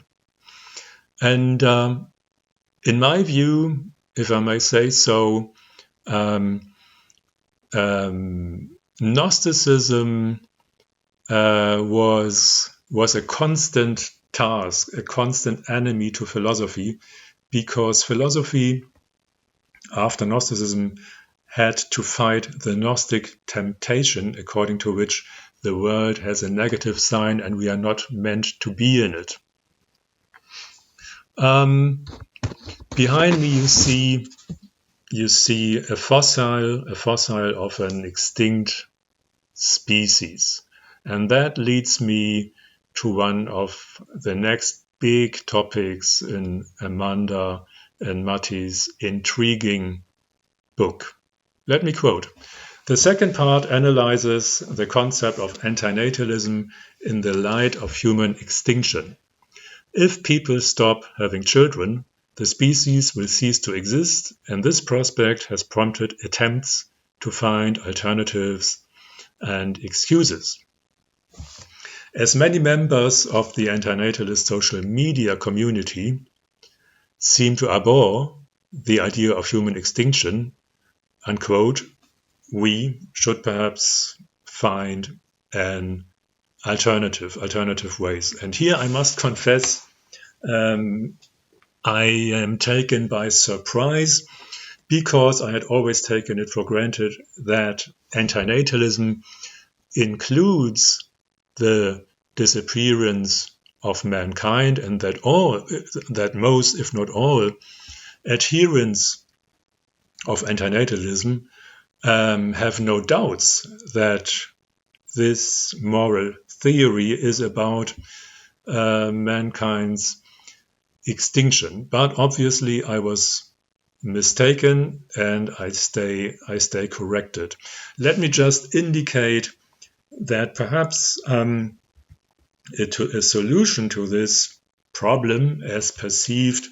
And in my view, if I may say so, Gnosticism was a constant task, a constant enemy to philosophy, because philosophy, after Gnosticism, had to fight the Gnostic temptation, according to which the world has a negative sign and we are not meant to be in it. Behind me you see a fossil of an extinct species. And that leads me to one of the next big topics in Amanda and Matti's intriguing book. Let me quote. The second part analyzes the concept of antinatalism in the light of human extinction. If people stop having children, the species will cease to exist, and this prospect has prompted attempts to find alternatives and excuses. As many members of the anti-natalist social media community seem to abhor the idea of human extinction, unquote, we should perhaps find an alternative ways. And here I must confess, I am taken by surprise, because I had always taken it for granted that antinatalism includes the disappearance of mankind, and that most, if not all, adherents of antinatalism have no doubts that this moral theory is about mankind's extinction. But obviously I was mistaken, and I stay corrected. Let me just indicate that perhaps a solution to this problem, as perceived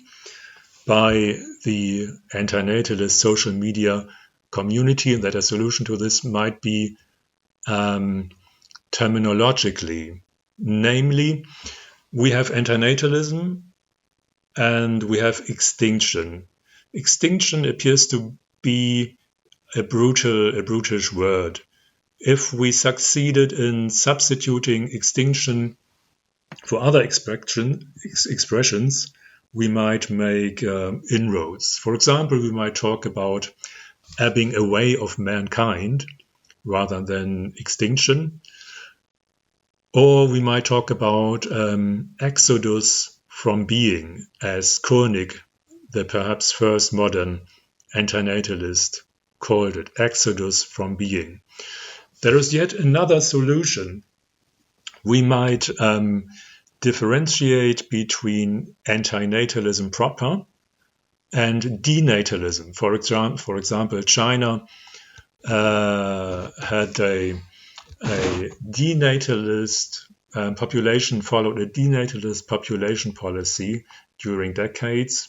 by the anti-natalist social media community, that a solution to this might be terminologically. Namely, we have anti-natalism and we have extinction. Extinction appears to be a brutish word. If we succeeded in substituting extinction for other expressions, we might make inroads. For example, we might talk about ebbing away of mankind rather than extinction. Or we might talk about exodus from being, as Sukenick, the perhaps first modern anti-natalist, called it, exodus from being. There is yet another solution. We might differentiate between anti-natalism proper and denatalism. For example, China had a denatalist population, followed a denatalist population policy during decades.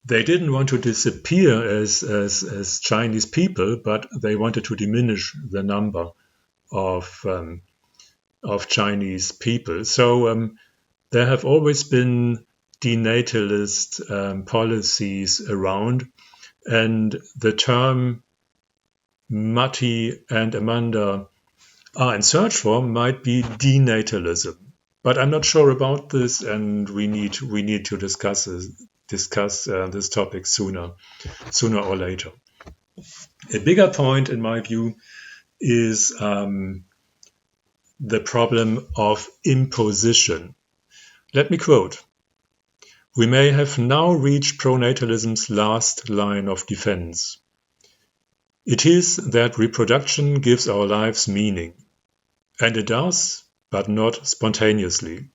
They didn't want to disappear as Chinese people, but they wanted to diminish the number of Chinese people. So there have always been denatalist policies around, and the term Matti and Amanda are in search for might be denatalism. But I'm not sure about this, and we need to discuss this topic sooner or later. A bigger point, in my view, is the problem of imposition. Let me quote. We may have now reached pronatalism's last line of defense. It is that reproduction gives our lives meaning. And it does, but not spontaneously.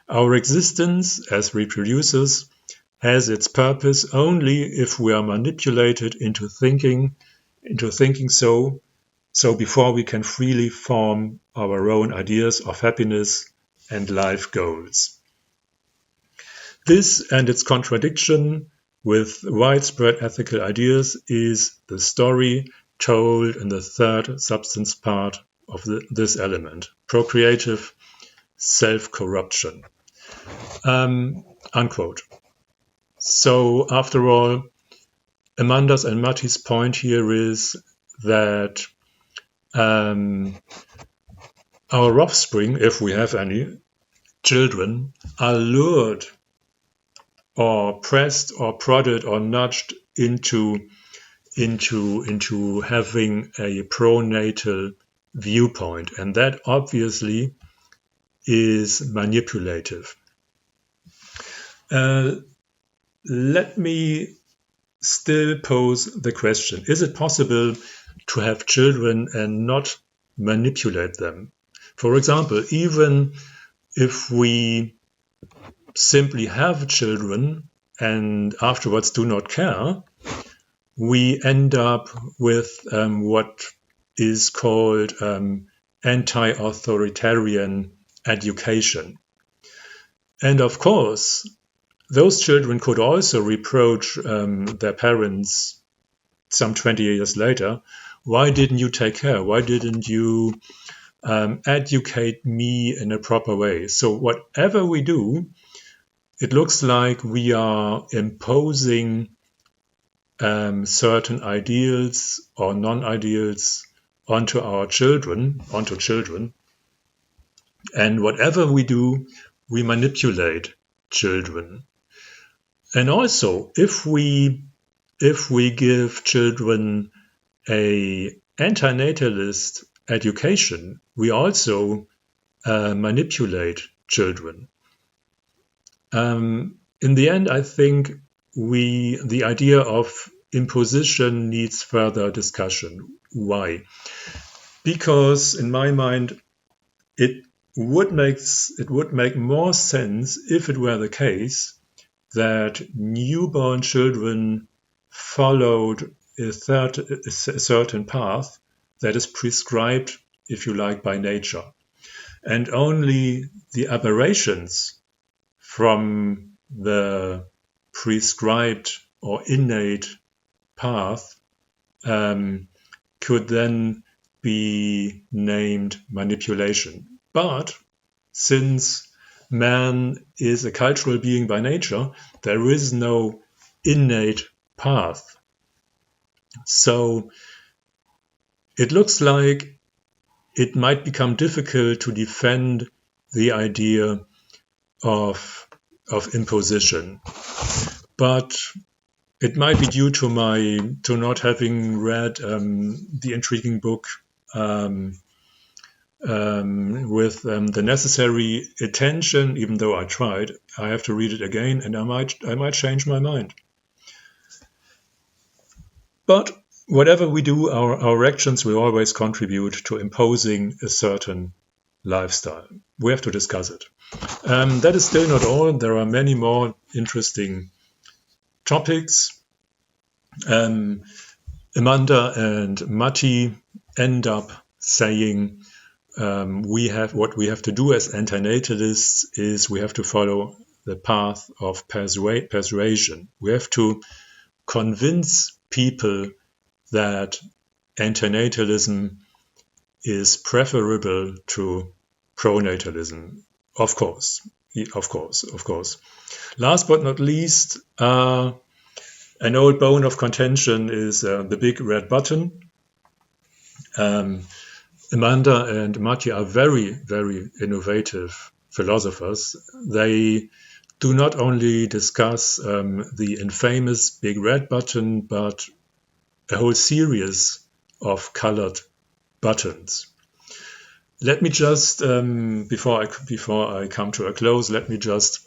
Our existence as reproducers has its purpose only if we are manipulated into thinking so before we can freely form our own ideas of happiness and life goals. This and its contradiction with widespread ethical ideas is the story told in the third substance part of this element, procreative self-corruption. Unquote. So after all, Amanda's and Matti's point here is that our offspring, if we have any children, are lured or pressed or prodded or nudged into having a pronatal viewpoint, and that obviously is manipulative. Let me still pose the question, is it possible to have children and not manipulate them? For example, even if we simply have children and afterwards do not care, we end up with what is called anti-authoritarian education. And of course, those children could also reproach their parents some 20 years later, why didn't you take care? Why didn't you educate me in a proper way? So whatever we do, it looks like we are imposing certain ideals or non-ideals onto children. And whatever we do, we manipulate children. And also, if we give children a anti-natalist education, we also manipulate children. In the end, I think the idea of imposition needs further discussion. Why? Because in my mind, it would make more sense if it were the case that newborn children followed a certain path that is prescribed, if you like, by nature. And only the aberrations from the prescribed or innate path could then be named manipulation. But since man is a cultural being by nature, there is no innate path. So it looks like it might become difficult to defend the idea of imposition. But it might be due to not having read the intriguing book with the necessary attention. Even though I tried, I have to read it again, and I might change my mind. But whatever we do, our actions will always contribute to imposing a certain lifestyle. We have to discuss it. That is still not all. There are many more interesting topics. Amanda and Matti end up saying what we have to do as anti-natalists is we have to follow the path of persuasion. We have to convince people that anti-natalism is preferable to pronatalism. Of course. Last but not least, an old bone of contention is the big red button. Amanda and Matti are very, very innovative philosophers. They do not only discuss the infamous big red button, but a whole series of colored buttons. Let me just, before I come to a close, let me just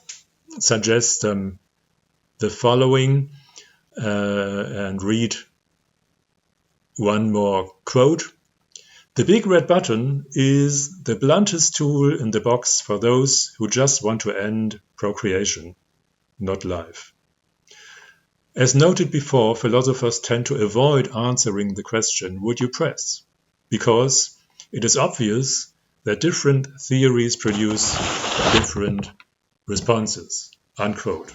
suggest the following and read one more quote. The big red button is the bluntest tool in the box for those who just want to end procreation, not life. As noted before, philosophers tend to avoid answering the question, would you press? Because it is obvious that different theories produce different responses, unquote.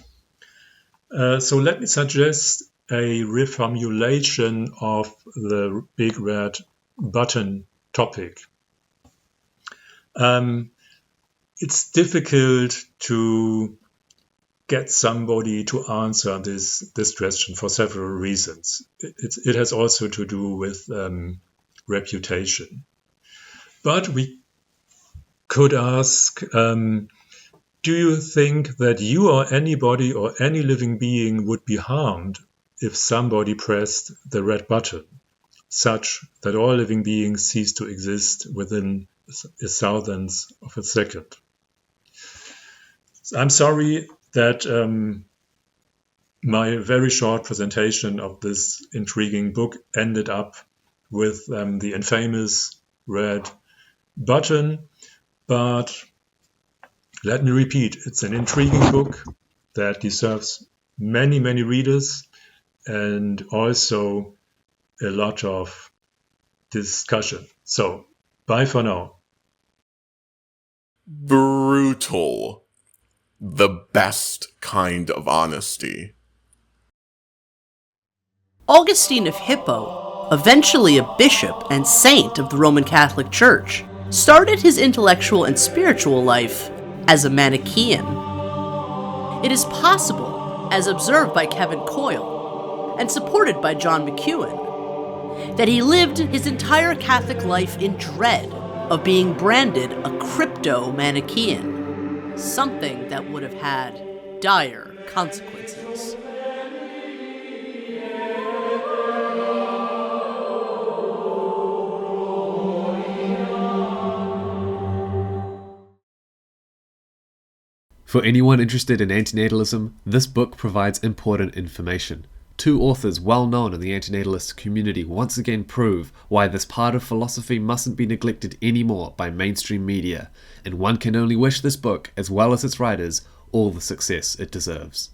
So let me suggest a reformulation of the big red button topic. It's difficult to get somebody to answer this question for several reasons. It has also to do with reputation. But we could ask, do you think that you or anybody or any living being would be harmed if somebody pressed the red button, such that all living beings cease to exist within a thousandth of a second? I'm sorry that my very short presentation of this intriguing book ended up with the infamous red button. But let me repeat, it's an intriguing book that deserves many, many readers and also a lot of discussion. So, bye for now. Brutal. The best kind of honesty. Augustine of Hippo, eventually a bishop and saint of the Roman Catholic Church, started his intellectual and spiritual life as a Manichaean. It is possible, as observed by Kevin Coyle and supported by John McEwen, that he lived his entire Catholic life in dread of being branded a crypto-Manichaean, something that would have had dire consequences. For anyone interested in antinatalism, this book provides important information. Two authors well known in the antinatalist community once again prove why this part of philosophy mustn't be neglected anymore by mainstream media, and one can only wish this book, as well as its writers, all the success it deserves.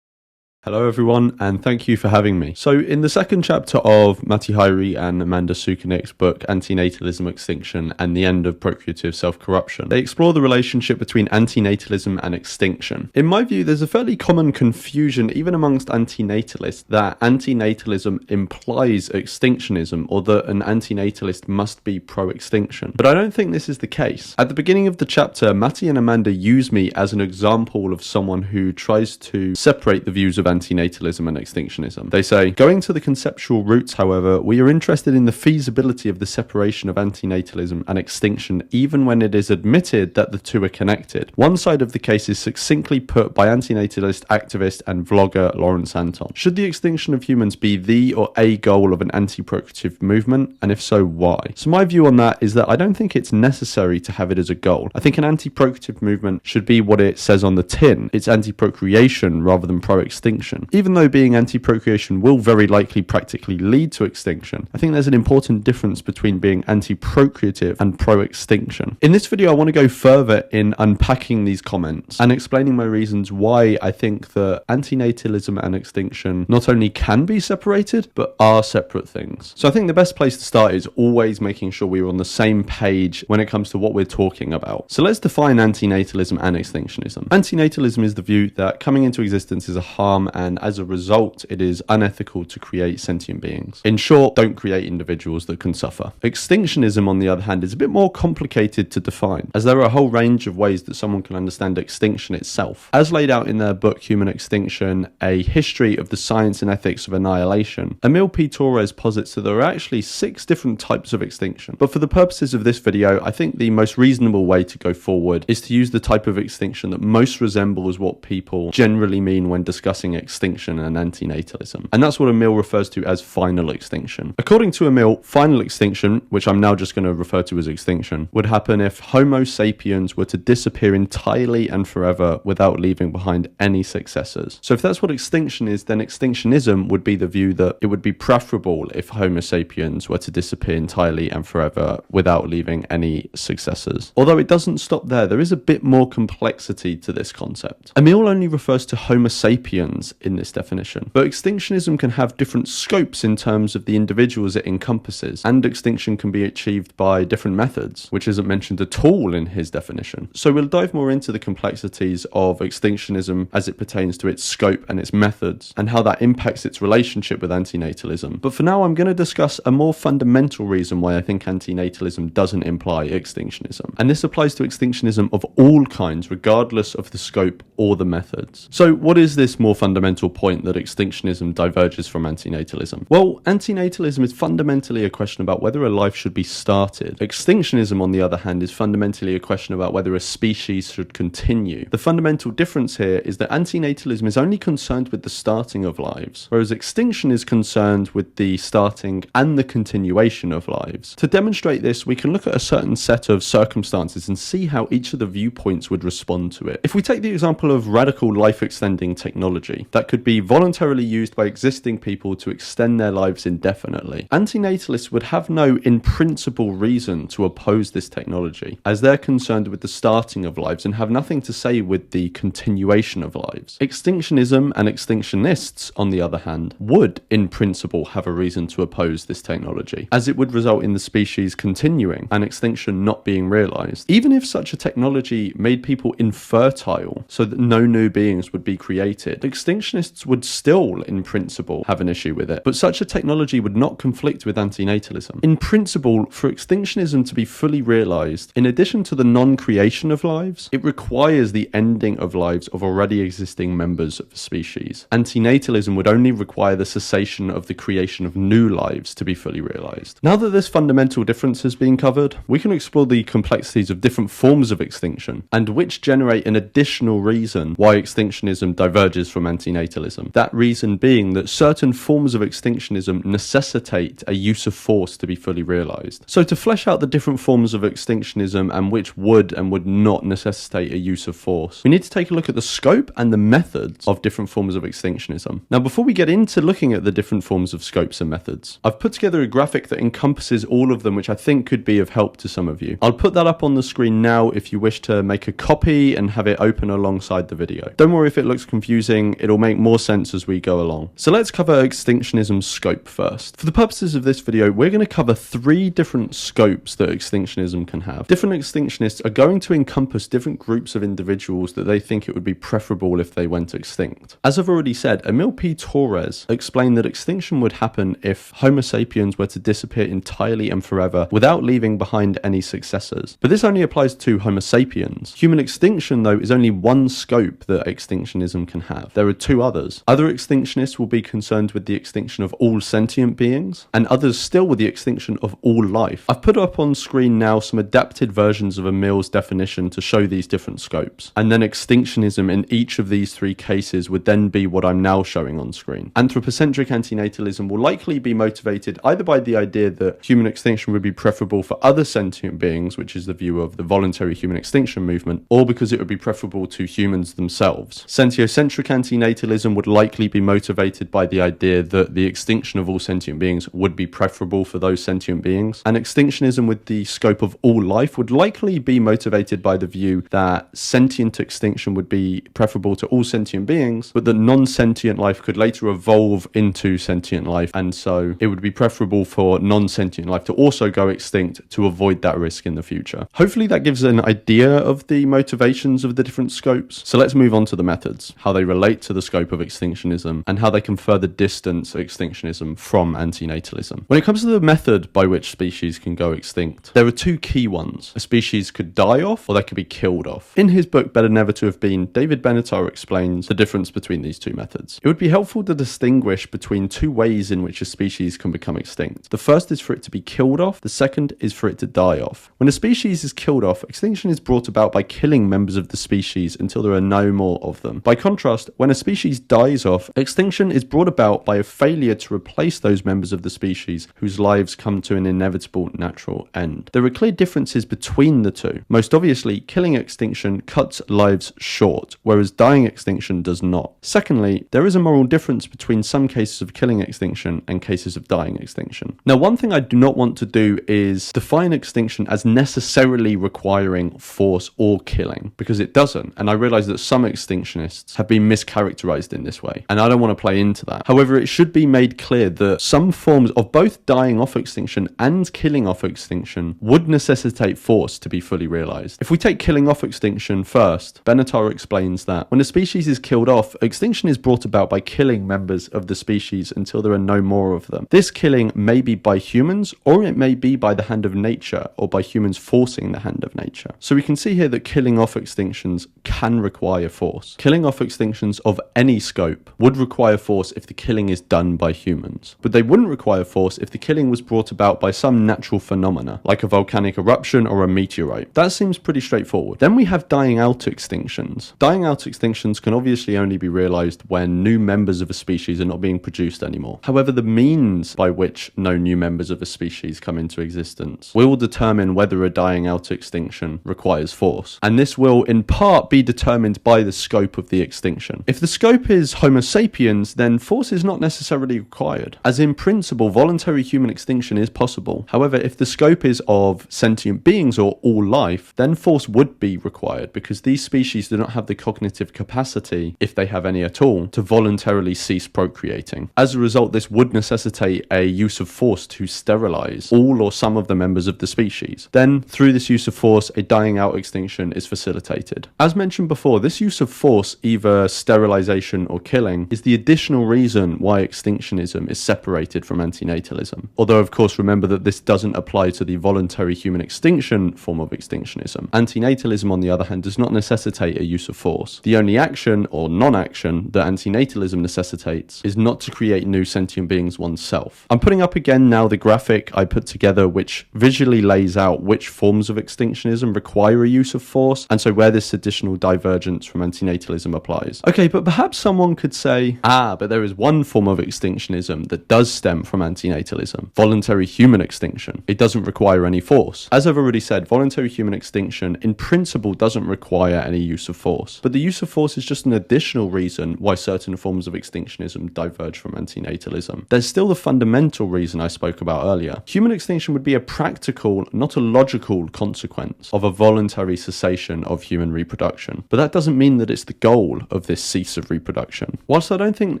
Hello everyone, and thank you for having me. So in the second chapter of Matti Ha and Amanda Sukenick's book Anti-natalism, Extinction and the End of Procreative Self-Corruption, they explore the relationship between anti-natalism and extinction. In my view, there's a fairly common confusion even amongst anti-natalists that anti-natalism implies extinctionism, or that an anti-natalist must be pro-extinction. But I don't think this is the case. At the beginning of the chapter, Matti and Amanda use me as an example of someone who tries to separate the views of anti-natalism and extinctionism. They say, going to the conceptual roots, however, we are interested in the feasibility of the separation of anti-natalism and extinction, even when it is admitted that the two are connected. One side of the case is succinctly put by anti-natalist activist and vlogger Lawrence Anton. Should the extinction of humans be the or a goal of an anti-procreative movement? And if so, why? So my view on that is that I don't think it's necessary to have it as a goal. I think an anti-procreative movement should be what it says on the tin. It's anti-procreation rather than pro-extinction. Even though being anti-procreation will very likely practically lead to extinction, I think there's an important difference between being anti-procreative and pro-extinction. In this video, I want to go further in unpacking these comments and explaining my reasons why I think that anti-natalism and extinction not only can be separated, but are separate things. So I think the best place to start is always making sure we're on the same page when it comes to what we're talking about. So let's define anti-natalism and extinctionism. Anti-natalism is the view that coming into existence is a harm, and as a result, it is unethical to create sentient beings. In short, don't create individuals that can suffer. Extinctionism, on the other hand, is a bit more complicated to define, as there are a whole range of ways that someone can understand extinction itself. As laid out in their book Human Extinction, A History of the Science and Ethics of Annihilation, Emil P. Torres posits that there are actually 6 different types of extinction. But for the purposes of this video, I think the most reasonable way to go forward is to use the type of extinction that most resembles what people generally mean when discussing extinction and antinatalism. And that's what Emil refers to as final extinction. According to Emil, final extinction, which I'm now just going to refer to as extinction, would happen if Homo sapiens were to disappear entirely and forever without leaving behind any successors. So if that's what extinction is, then extinctionism would be the view that it would be preferable if Homo sapiens were to disappear entirely and forever without leaving any successors. Although it doesn't stop there is a bit more complexity to this concept. Emil only refers to Homo sapiens in this definition, but extinctionism can have different scopes in terms of the individuals it encompasses, and extinction can be achieved by different methods, which isn't mentioned at all in his definition. So we'll dive more into the complexities of extinctionism as it pertains to its scope and its methods, and how that impacts its relationship with antinatalism. But for now, I'm going to discuss a more fundamental reason why I think antinatalism doesn't imply extinctionism, and this applies to extinctionism of all kinds, regardless of the scope or the methods. So what is this more fundamental point that extinctionism diverges from antinatalism? Well, antinatalism is fundamentally a question about whether a life should be started. Extinctionism, on the other hand, is fundamentally a question about whether a species should continue. The fundamental difference here is that antinatalism is only concerned with the starting of lives, whereas extinction is concerned with the starting and the continuation of lives. To demonstrate this, we can look at a certain set of circumstances and see how each of the viewpoints would respond to it. If we take the example of radical life-extending technology, that could be voluntarily used by existing people to extend their lives indefinitely. Anti-natalists would have no in-principle reason to oppose this technology, as they're concerned with the starting of lives and have nothing to say with the continuation of lives. Extinctionism and extinctionists, on the other hand, would, in principle, have a reason to oppose this technology, as it would result in the species continuing and extinction not being realized. Even if such a technology made people infertile so that no new beings would be created, extinctionists would still, in principle, have an issue with it. But such a technology would not conflict with antinatalism. In principle, for extinctionism to be fully realized, in addition to the non-creation of lives, it requires the ending of lives of already existing members of the species. Antinatalism would only require the cessation of the creation of new lives to be fully realized. Now that this fundamental difference has been covered, we can explore the complexities of different forms of extinction and which generate an additional reason why extinctionism diverges from antinatalism. That reason being that certain forms of extinctionism necessitate a use of force to be fully realized. So to flesh out the different forms of extinctionism and which would and would not necessitate a use of force, we need to take a look at the scope and the methods of different forms of extinctionism. Now, before we get into looking at the different forms of scopes and methods, I've put together a graphic that encompasses all of them, which I think could be of help to some of you. I'll put that up on the screen now if you wish to make a copy and have it open alongside the video. Don't worry if it looks confusing, it'll make more sense as we go along. So let's cover extinctionism's scope first. For the purposes of this video, we're going to cover 3 different scopes that extinctionism can have. Different extinctionists are going to encompass different groups of individuals that they think it would be preferable if they went extinct. As I've already said, Emil P. Torres explained that extinction would happen if Homo sapiens were to disappear entirely and forever without leaving behind any successors. But this only applies to Homo sapiens. Human extinction, though, is only one scope that extinctionism can have. There are 2 others. Other extinctionists will be concerned with the extinction of all sentient beings, and others still with the extinction of all life. I've put up on screen now some adapted versions of Emil's definition to show these different scopes, and then extinctionism in each of these 3 cases would then be what I'm now showing on screen. Anthropocentric antinatalism will likely be motivated either by the idea that human extinction would be preferable for other sentient beings, which is the view of the voluntary human extinction movement, or because it would be preferable to humans themselves. Sentiocentric antinatalism would likely be motivated by the idea that the extinction of all sentient beings would be preferable for those sentient beings, and extinctionism with the scope of all life would likely be motivated by the view that sentient extinction would be preferable to all sentient beings, but that non-sentient life could later evolve into sentient life, and so it would be preferable for non-sentient life to also go extinct to avoid that risk in the future. Hopefully that gives an idea of the motivations of the different scopes. So let's move on to the methods, how they relate to the scope of extinctionism, and how they can further distance extinctionism from antinatalism. When it comes to the method by which species can go extinct, there are 2 key ones. A species could die off, or they could be killed off. In his book Better Never to Have Been, David Benatar explains the difference between these 2 methods. It would be helpful to distinguish between 2 ways in which a species can become extinct. The first is for it to be killed off, the second is for it to die off. When a species is killed off, extinction is brought about by killing members of the species until there are no more of them. By contrast, when a species dies off, extinction is brought about by a failure to replace those members of the species whose lives come to an inevitable natural end. There are clear differences between the 2. Most obviously, killing extinction cuts lives short, whereas dying extinction does not. Secondly, there is a moral difference between some cases of killing extinction and cases of dying extinction. Now, one thing I do not want to do is define extinction as necessarily requiring force or killing, because it doesn't, and I realize that some extinctionists have been mischaracterized in this way, and I don't want to play into that. However, it should be made clear that some forms of both dying off extinction and killing off extinction would necessitate force to be fully realized. If we take killing off extinction first, Benatar explains that when a species is killed off, extinction is brought about by killing members of the species until there are no more of them. This killing may be by humans, or it may be by the hand of nature, or by humans forcing the hand of nature. So we can see here that killing off extinctions can require force. Killing off extinctions of any scope would require force if the killing is done by humans, but they wouldn't require force if the killing was brought about by some natural phenomena, like a volcanic eruption or a meteorite. That seems pretty straightforward. Then we have dying out extinctions. Dying out extinctions can obviously only be realized when new members of a species are not being produced anymore. However, the means by which no new members of a species come into existence will determine whether a dying out extinction requires force, and this will in part be determined by the scope of the extinction. If the scope is Homo sapiens, then force is not necessarily required, as in principle voluntary human extinction is possible. However, if the scope is of sentient beings or all life, then force would be required, because these species do not have the cognitive capacity, if they have any at all, to voluntarily cease procreating. As a result, this would necessitate a use of force to sterilize all or some of the members of the species. Then, through this use of force, a dying out extinction is facilitated. As mentioned before, this use of force, either sterilization or killing, is the additional reason why extinctionism is separated from antinatalism. Although, of course, remember that this doesn't apply to the voluntary human extinction form of extinctionism. Antinatalism, on the other hand, does not necessitate a use of force. The only action, or non-action, that antinatalism necessitates is not to create new sentient beings oneself. I'm putting up again now the graphic I put together, which visually lays out which forms of extinctionism require a use of force, and so where this additional divergence from antinatalism applies. Okay, but perhaps someone could say, but there is one form of extinctionism that does stem from antinatalism: voluntary human extinction. It doesn't require any force. As I've already said, voluntary human extinction in principle doesn't require any use of force, but the use of force is just an additional reason why certain forms of extinctionism diverge from antinatalism. There's still the fundamental reason I spoke about earlier. Human extinction would be a practical, not a logical consequence of a voluntary cessation of human reproduction, but that doesn't mean that it's the goal of this cease of reproduction. Whilst I don't think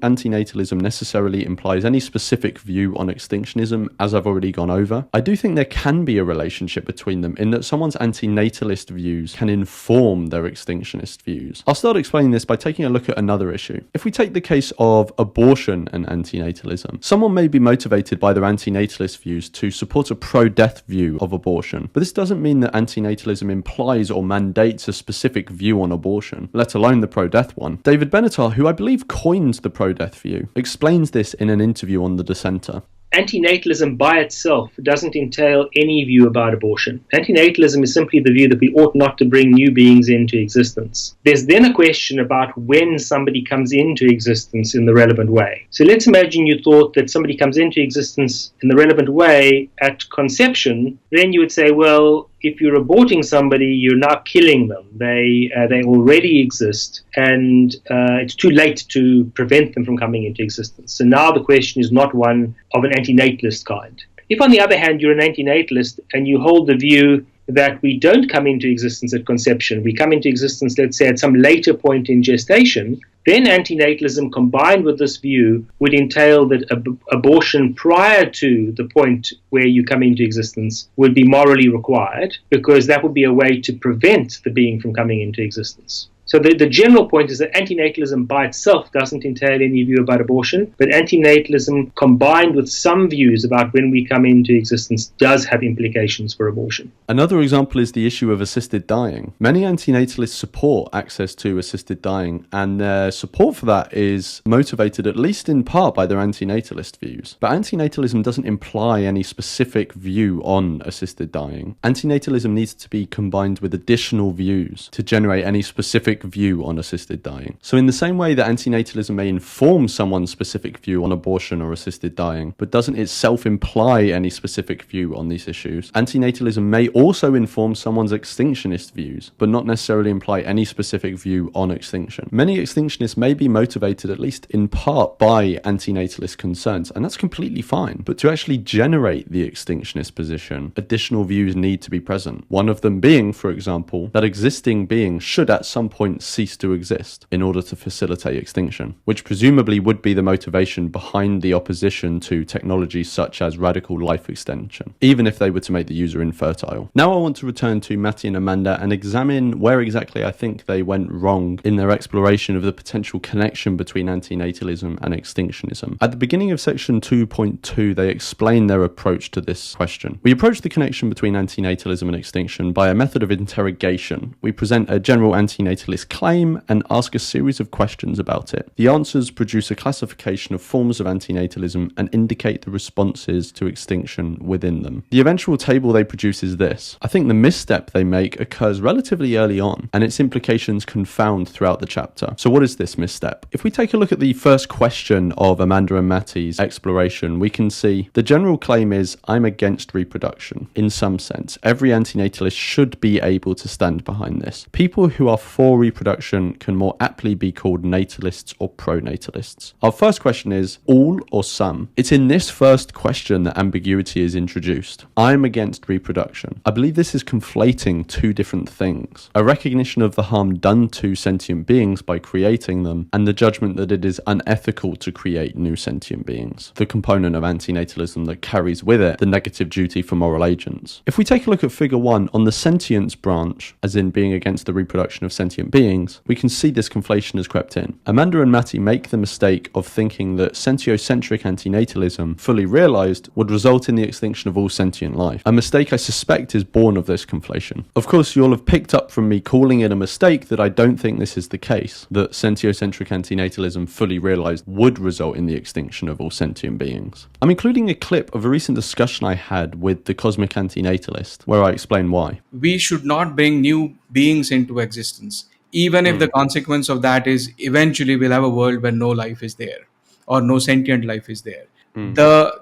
antinatalism necessarily implies any specific view on extinctionism, as I've already gone over, I do think there can be a relationship between them in that someone's antinatalist views can inform their extinctionist views. I'll start explaining this by taking a look at another issue. If we take the case of abortion and antinatalism, someone may be motivated by their antinatalist views to support a pro-death view of abortion, but this doesn't mean that antinatalism implies or mandates a specific view on abortion, let alone the pro-death one. David Benatar, who I believe coined the pro-death view, explains this in an interview on The Dissenter. Antinatalism by itself doesn't entail any view about abortion. Antinatalism is simply the view that we ought not to bring new beings into existence. There's then a question about when somebody comes into existence in the relevant way. So let's imagine you thought that somebody comes into existence in the relevant way at conception. Then you would say, well, if you're aborting somebody, you're now killing them. They already exist, and it's too late to prevent them from coming into existence. So now the question is not one of an antinatalist kind. If, on the other hand, you're an antinatalist and you hold the view that we don't come into existence at conception, we come into existence, let's say, at some later point in gestation, then antinatalism combined with this view would entail that abortion prior to the point where you come into existence would be morally required, because that would be a way to prevent the being from coming into existence. So the general point is that antinatalism by itself doesn't entail any view about abortion, but antinatalism combined with some views about when we come into existence does have implications for abortion. Another example is the issue of assisted dying. Many antinatalists support access to assisted dying, and their support for that is motivated at least in part by their antinatalist views. But antinatalism doesn't imply any specific view on assisted dying. Antinatalism needs to be combined with additional views to generate any specific view on assisted dying. So in the same way that antinatalism may inform someone's specific view on abortion or assisted dying, but doesn't itself imply any specific view on these issues, antinatalism may also inform someone's extinctionist views, but not necessarily imply any specific view on extinction. Many extinctionists may be motivated, at least in part, by antinatalist concerns, and that's completely fine. But to actually generate the extinctionist position, additional views need to be present. One of them being, for example, that existing beings should at some point cease to exist in order to facilitate extinction, which presumably would be the motivation behind the opposition to technologies such as radical life extension, even if they were to make the user infertile. Now I want to return to Matti and Amanda and examine where exactly I think they went wrong in their exploration of the potential connection between antinatalism and extinctionism. At the beginning of section 2.2, they explain their approach to this question. We approach the connection between antinatalism and extinction by a method of interrogation. We present a general antinatalist claim and ask a series of questions about it. The answers produce a classification of forms of antinatalism and indicate the responses to extinction within them. The eventual table they produce is this. I think the misstep they make occurs relatively early on, and its implications confound throughout the chapter. So what is this misstep? If we take a look at the first question of Amanda and Matti's exploration, we can see the general claim is, I'm against reproduction. In some sense, every antinatalist should be able to stand behind this. People who are for reproduction can more aptly be called natalists or pronatalists. Our first question is, all or some? It's in this first question that ambiguity is introduced. I'm against reproduction. I believe this is conflating two different things. A recognition of the harm done to sentient beings by creating them, and the judgment that it is unethical to create new sentient beings. The component of antinatalism that carries with it the negative duty for moral agents. If we take a look at figure 1 on the sentience branch, as in being against the reproduction of sentient beings, we can see this conflation has crept in. Amanda and Matti make the mistake of thinking that sentiocentric antinatalism, fully realized, would result in the extinction of all sentient life. A mistake I suspect is born of this conflation. Of course, you'll have picked up from me calling it a mistake that I don't think this is the case, that sentiocentric antinatalism fully realized would result in the extinction of all sentient beings. I'm including a clip of a recent discussion I had with the cosmic anti-natalist, where I explain why. We should not bring new beings into existence, even if the consequence of that is eventually we'll have a world where no life is there or no sentient life is there.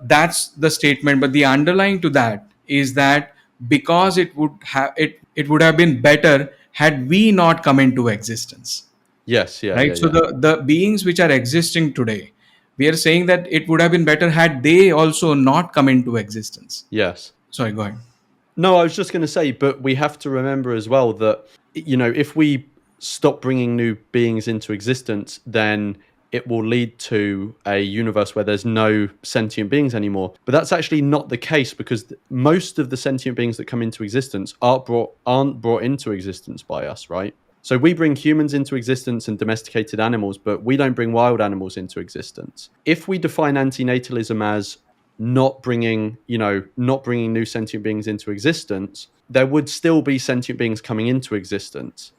That's the statement, but the underlying to that is that because it would have been better had we not come into existence. Yes, yeah. Right. Yeah, so yeah. the beings which are existing today, we are saying that it would have been better had they also not come into existence. Yes. Sorry, go ahead. No, I was just going to say, but we have to remember as well that, you know, if we stop bringing new beings into existence, then it will lead to a universe where there's no sentient beings anymore. But that's actually not the case, because most of the sentient beings that come into existence aren't brought into existence by us, right? So we bring humans into existence and domesticated animals, but we don't bring wild animals into existence. If we define antinatalism as not bringing new sentient beings into existence, there would still be sentient beings coming into existence.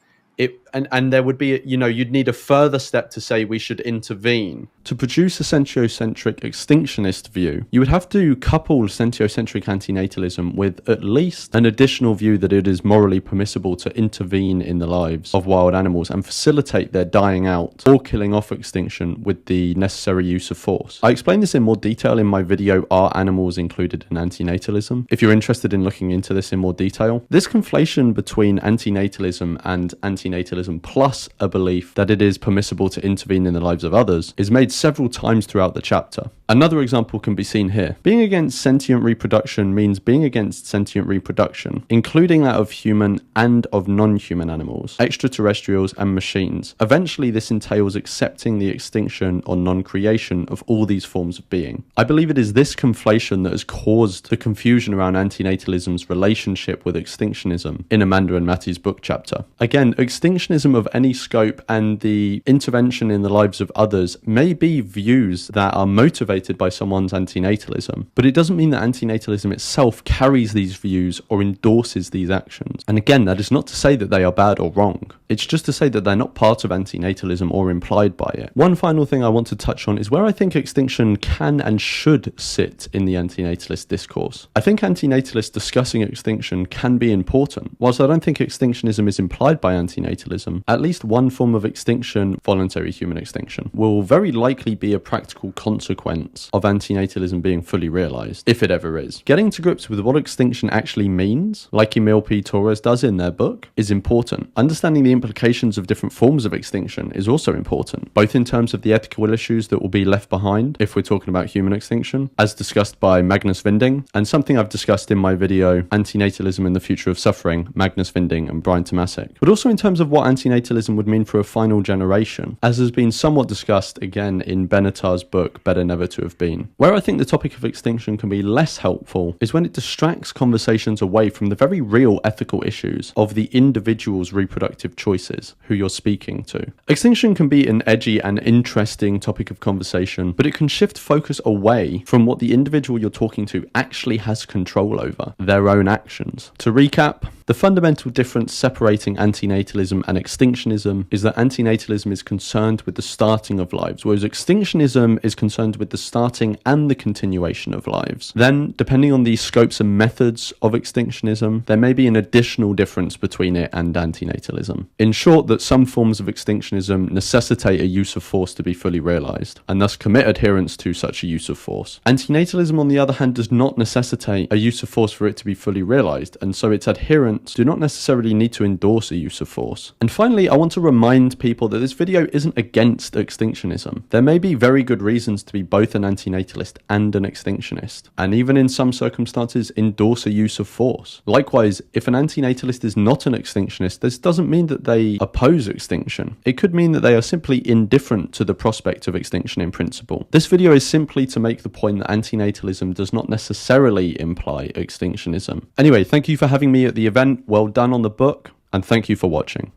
And there would be, you'd need a further step to say we should intervene. To produce a sentiocentric extinctionist view, you would have to couple sentiocentric antinatalism with at least an additional view that it is morally permissible to intervene in the lives of wild animals and facilitate their dying out or killing off extinction with the necessary use of force. I explain this in more detail in my video, Are Animals Included in Antinatalism? If you're interested in looking into this in more detail. This conflation between antinatalism and antinatalism plus a belief that it is permissible to intervene in the lives of others is made several times throughout the chapter. Another example can be seen here. Being against sentient reproduction means being against sentient reproduction, including that of human and of non-human animals, extraterrestrials and machines. Eventually, this entails accepting the extinction or non-creation of all these forms of being. I believe it is this conflation that has caused the confusion around antinatalism's relationship with extinctionism in Amanda and Matti's book chapter. Again, extinctionism of any scope and the intervention in the lives of others may be views that are motivated by someone's antinatalism, but it doesn't mean that antinatalism itself carries these views or endorses these actions. And again, that is not to say that they are bad or wrong. It's just to say that they're not part of antinatalism or implied by it. One final thing I want to touch on is where I think extinction can and should sit in the antinatalist discourse. I think antinatalists discussing extinction can be important. Whilst I don't think extinctionism is implied by antinatalism, at least one form of extinction, voluntary human extinction, will very likely be a practical consequence of antinatalism being fully realized, if it ever is. Getting to grips with what extinction actually means, like Emil P. Torres does in their book, is important. Understanding the implications of different forms of extinction is also important, both in terms of the ethical issues that will be left behind if we're talking about human extinction, as discussed by Magnus Vinding, and something I've discussed in my video, Anti-natalism and the Future of Suffering, Magnus Vinding and Brian Tomasic, but also in terms of what antinatalism would mean for a final generation, as has been somewhat discussed again in Benatar's book, Better Never to Have Been. Where I think the topic of extinction can be less helpful is when it distracts conversations away from the very real ethical issues of the individual's reproductive choices who you're speaking to. Extinction can be an edgy and interesting topic of conversation, but it can shift focus away from what the individual you're talking to actually has control over, their own actions. To recap, the fundamental difference separating antinatalism and extinctionism is that antinatalism is concerned with the starting of lives, whereas extinctionism is concerned with the starting and the continuation of lives. Then, depending on the scopes and methods of extinctionism, there may be an additional difference between it and antinatalism. In short, that some forms of extinctionism necessitate a use of force to be fully realized, and thus commit adherence to such a use of force. Antinatalism, on the other hand, does not necessitate a use of force for it to be fully realized, and so its adherence events do not necessarily need to endorse a use of force. And finally, I want to remind people that this video isn't against extinctionism. There may be very good reasons to be both an anti-natalist and an extinctionist, and even in some circumstances endorse a use of force. Likewise, if an anti-natalist is not an extinctionist, this doesn't mean that they oppose extinction. It could mean that they are simply indifferent to the prospect of extinction in principle. This video is simply to make the point that anti-natalism does not necessarily imply extinctionism. Anyway, thank you for having me at the event. Well done on the book, and thank you for watching.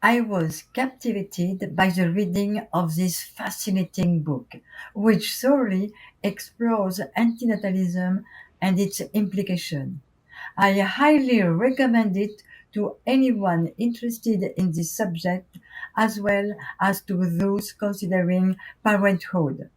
I was captivated by the reading of this fascinating book, which thoroughly explores antinatalism and its implication. I highly recommend it to anyone interested in this subject, as well as to those considering parenthood.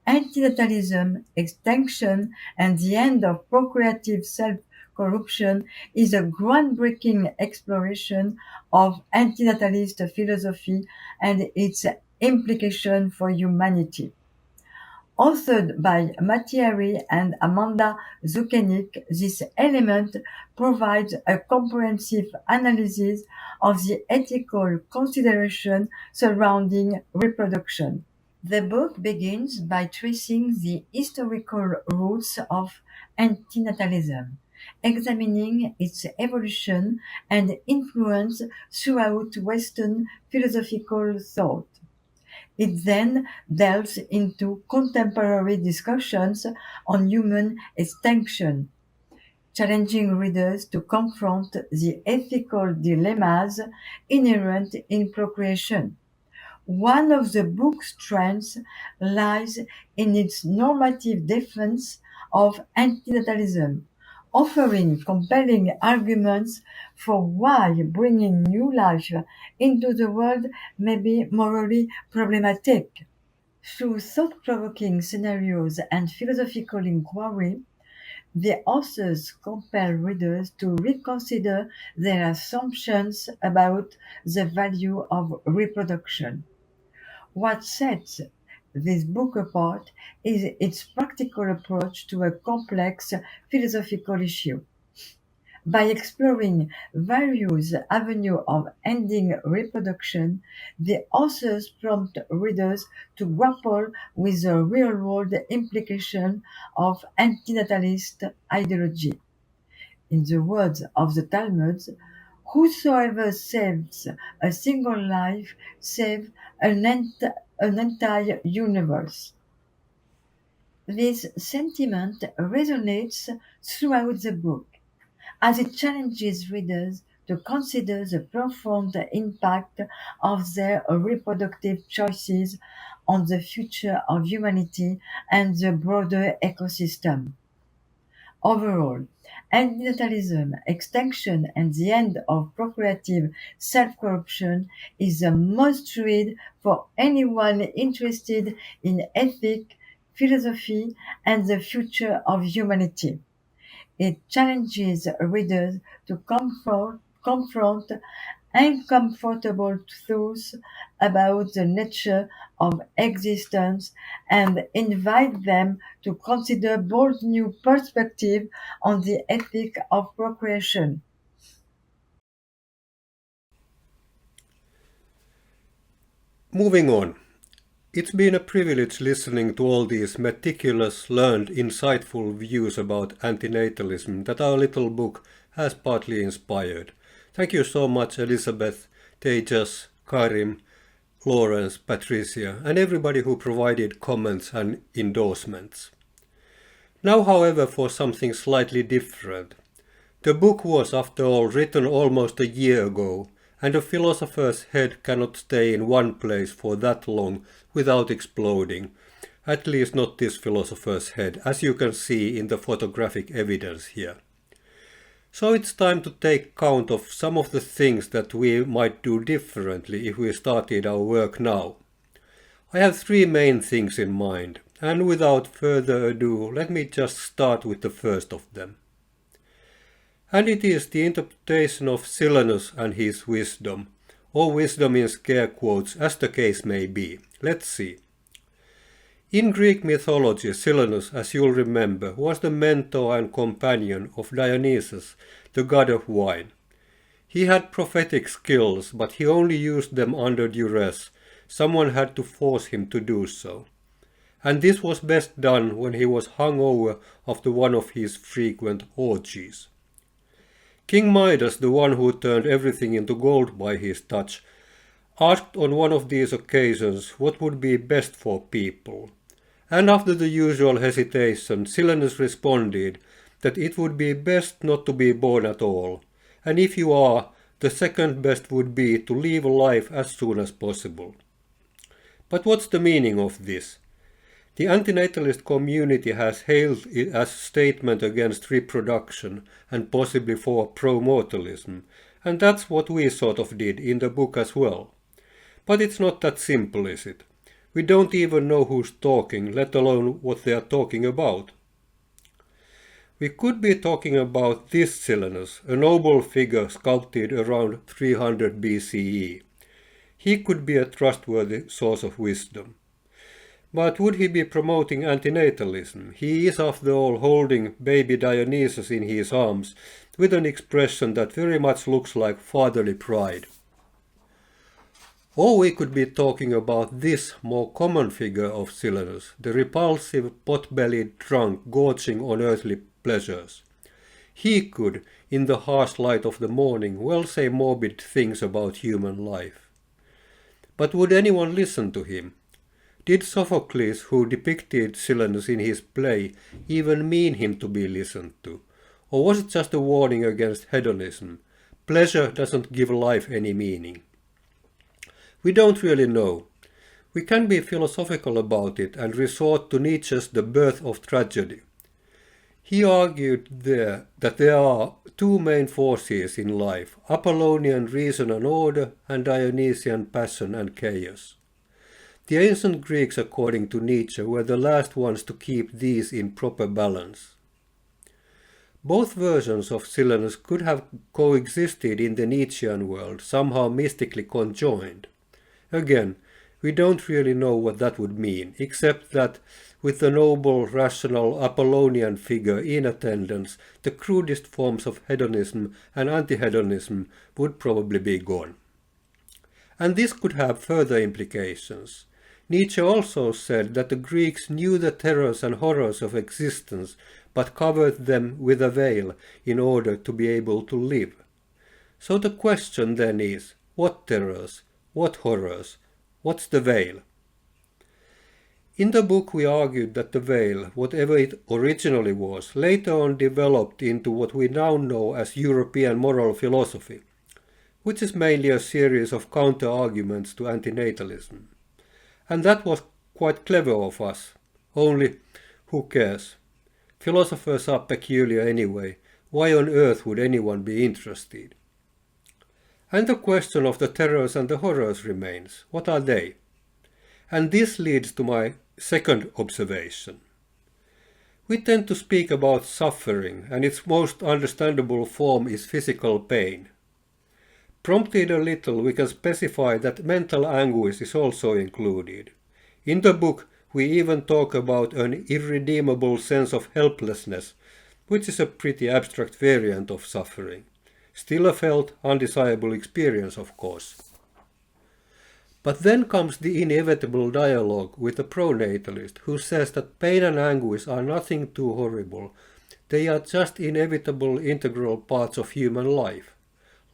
Anti-natalism, Extinction, and the End of Procreative Self-Corruption is a groundbreaking exploration of anti-natalist philosophy and its implication for humanity. Authored by Matti Ha and Amanda Sukenick, this element provides a comprehensive analysis of the ethical consideration surrounding reproduction. The book begins by tracing the historical roots of antinatalism, examining its evolution and influence throughout Western philosophical thought. It then delves into contemporary discussions on human extinction, challenging readers to confront the ethical dilemmas inherent in procreation. One of the book's strengths lies in its normative defense of antinatalism, offering compelling arguments for why bringing new life into the world may be morally problematic. Through thought-provoking scenarios and philosophical inquiry, the authors compel readers to reconsider their assumptions about the value of reproduction. What sets this book apart is its practical approach to a complex philosophical issue. By exploring various avenues of ending reproduction, the authors prompt readers to grapple with the real-world implication of antinatalist ideology. In the words of the Talmud, whosoever saves a single life saves an entire universe. This sentiment resonates throughout the book, as it challenges readers to consider the profound impact of their reproductive choices on the future of humanity and the broader ecosystem. Overall, Antinatalism, Extinction, and the End of Procreative Self-Corruption is a must-read for anyone interested in ethics, philosophy, and the future of humanity. It challenges readers to confront uncomfortable truths about the nature of existence and invite them to consider bold new perspectives on the ethic of procreation. Moving on. It's been a privilege listening to all these meticulous, learned, insightful views about antinatalism that our little book has partly inspired. Thank you so much, Elizabeth, Tejas, Karim, Lawrence, Patricia, and everybody who provided comments and endorsements. Now, however, for something slightly different. The book was, after all, written almost a year ago, and a philosopher's head cannot stay in one place for that long without exploding. At least not this philosopher's head, as you can see in the photographic evidence here. So it's time to take count of some of the things that we might do differently if we started our work now. I have three main things in mind, and without further ado, let me just start with the first of them. And it is the interpretation of Silenus and his wisdom, or wisdom in scare quotes, as the case may be. Let's see. In Greek mythology, Silenus, as you'll remember, was the mentor and companion of Dionysus, the god of wine. He had prophetic skills, but he only used them under duress. Someone had to force him to do so. And this was best done when he was hung over after one of his frequent orgies. King Midas, the one who turned everything into gold by his touch, asked on one of these occasions what would be best for people. And after the usual hesitation, Silenus responded that it would be best not to be born at all, and if you are, the second best would be to live life as soon as possible. But what's the meaning of this? The anti-natalist community has hailed it as a statement against reproduction and possibly for pro-mortalism, and that's what we sort of did in the book as well. But it's not that simple, is it? We don't even know who's talking, let alone what they are talking about. We could be talking about this Silenus, a noble figure sculpted around 300 BCE. He could be a trustworthy source of wisdom. But would he be promoting anti-natalism? He is after all holding baby Dionysus in his arms with an expression that very much looks like fatherly pride. Or we could be talking about this more common figure of Silenus, the repulsive pot-bellied drunk gorging on earthly pleasures. He could, in the harsh light of the morning, well say morbid things about human life. But would anyone listen to him? Did Sophocles, who depicted Silenus in his play, even mean him to be listened to? Or was it just a warning against hedonism? Pleasure doesn't give life any meaning. We don't really know. We can be philosophical about it and resort to Nietzsche's The Birth of Tragedy. He argued there that there are two main forces in life, Apollonian reason and order and Dionysian passion and chaos. The ancient Greeks, according to Nietzsche, were the last ones to keep these in proper balance. Both versions of Silenus could have coexisted in the Nietzschean world, somehow mystically conjoined. Again, we don't really know what that would mean, except that with the noble, rational Apollonian figure in attendance, the crudest forms of hedonism and anti-hedonism would probably be gone. And this could have further implications. Nietzsche also said that the Greeks knew the terrors and horrors of existence, but covered them with a veil in order to be able to live. So the question then is, what terrors? What horrors? What's the veil? In the book we argued that the veil, whatever it originally was, later on developed into what we now know as European moral philosophy, which is mainly a series of counter-arguments to anti-natalism. And that was quite clever of us. Only, who cares? Philosophers are peculiar anyway. Why on earth would anyone be interested? And the question of the terrors and the horrors remains. What are they? And this leads to my second observation. We tend to speak about suffering, and its most understandable form is physical pain. Prompted a little, we can specify that mental anguish is also included. In the book, we even talk about an irredeemable sense of helplessness, which is a pretty abstract variant of suffering. Still a felt, undesirable experience, of course. But then comes the inevitable dialogue with a pro-natalist who says that pain and anguish are nothing too horrible. They are just inevitable integral parts of human life.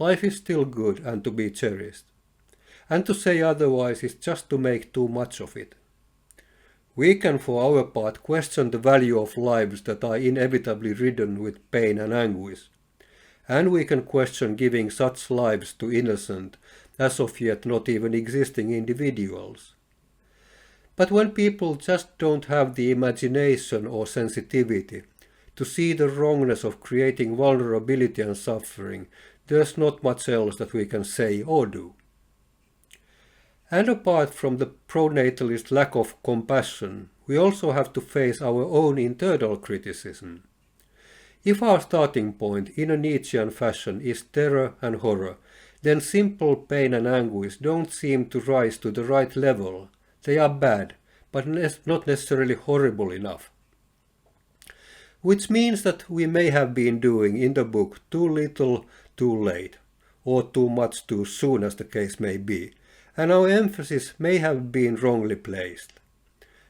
Life is still good and to be cherished. And to say otherwise is just to make too much of it. We can for our part question the value of lives that are inevitably ridden with pain and anguish. And we can question giving such lives to innocent, as of yet not even existing individuals. But when people just don't have the imagination or sensitivity to see the wrongness of creating vulnerability and suffering, there's not much else that we can say or do. And apart from the pro-natalist lack of compassion, we also have to face our own internal criticism. If our starting point in a Nietzschean fashion is terror and horror, then simple pain and anguish don't seem to rise to the right level. They are bad, but not necessarily horrible enough. Which means that we may have been doing in the book too little, too late, or too much too soon, as the case may be, and our emphasis may have been wrongly placed.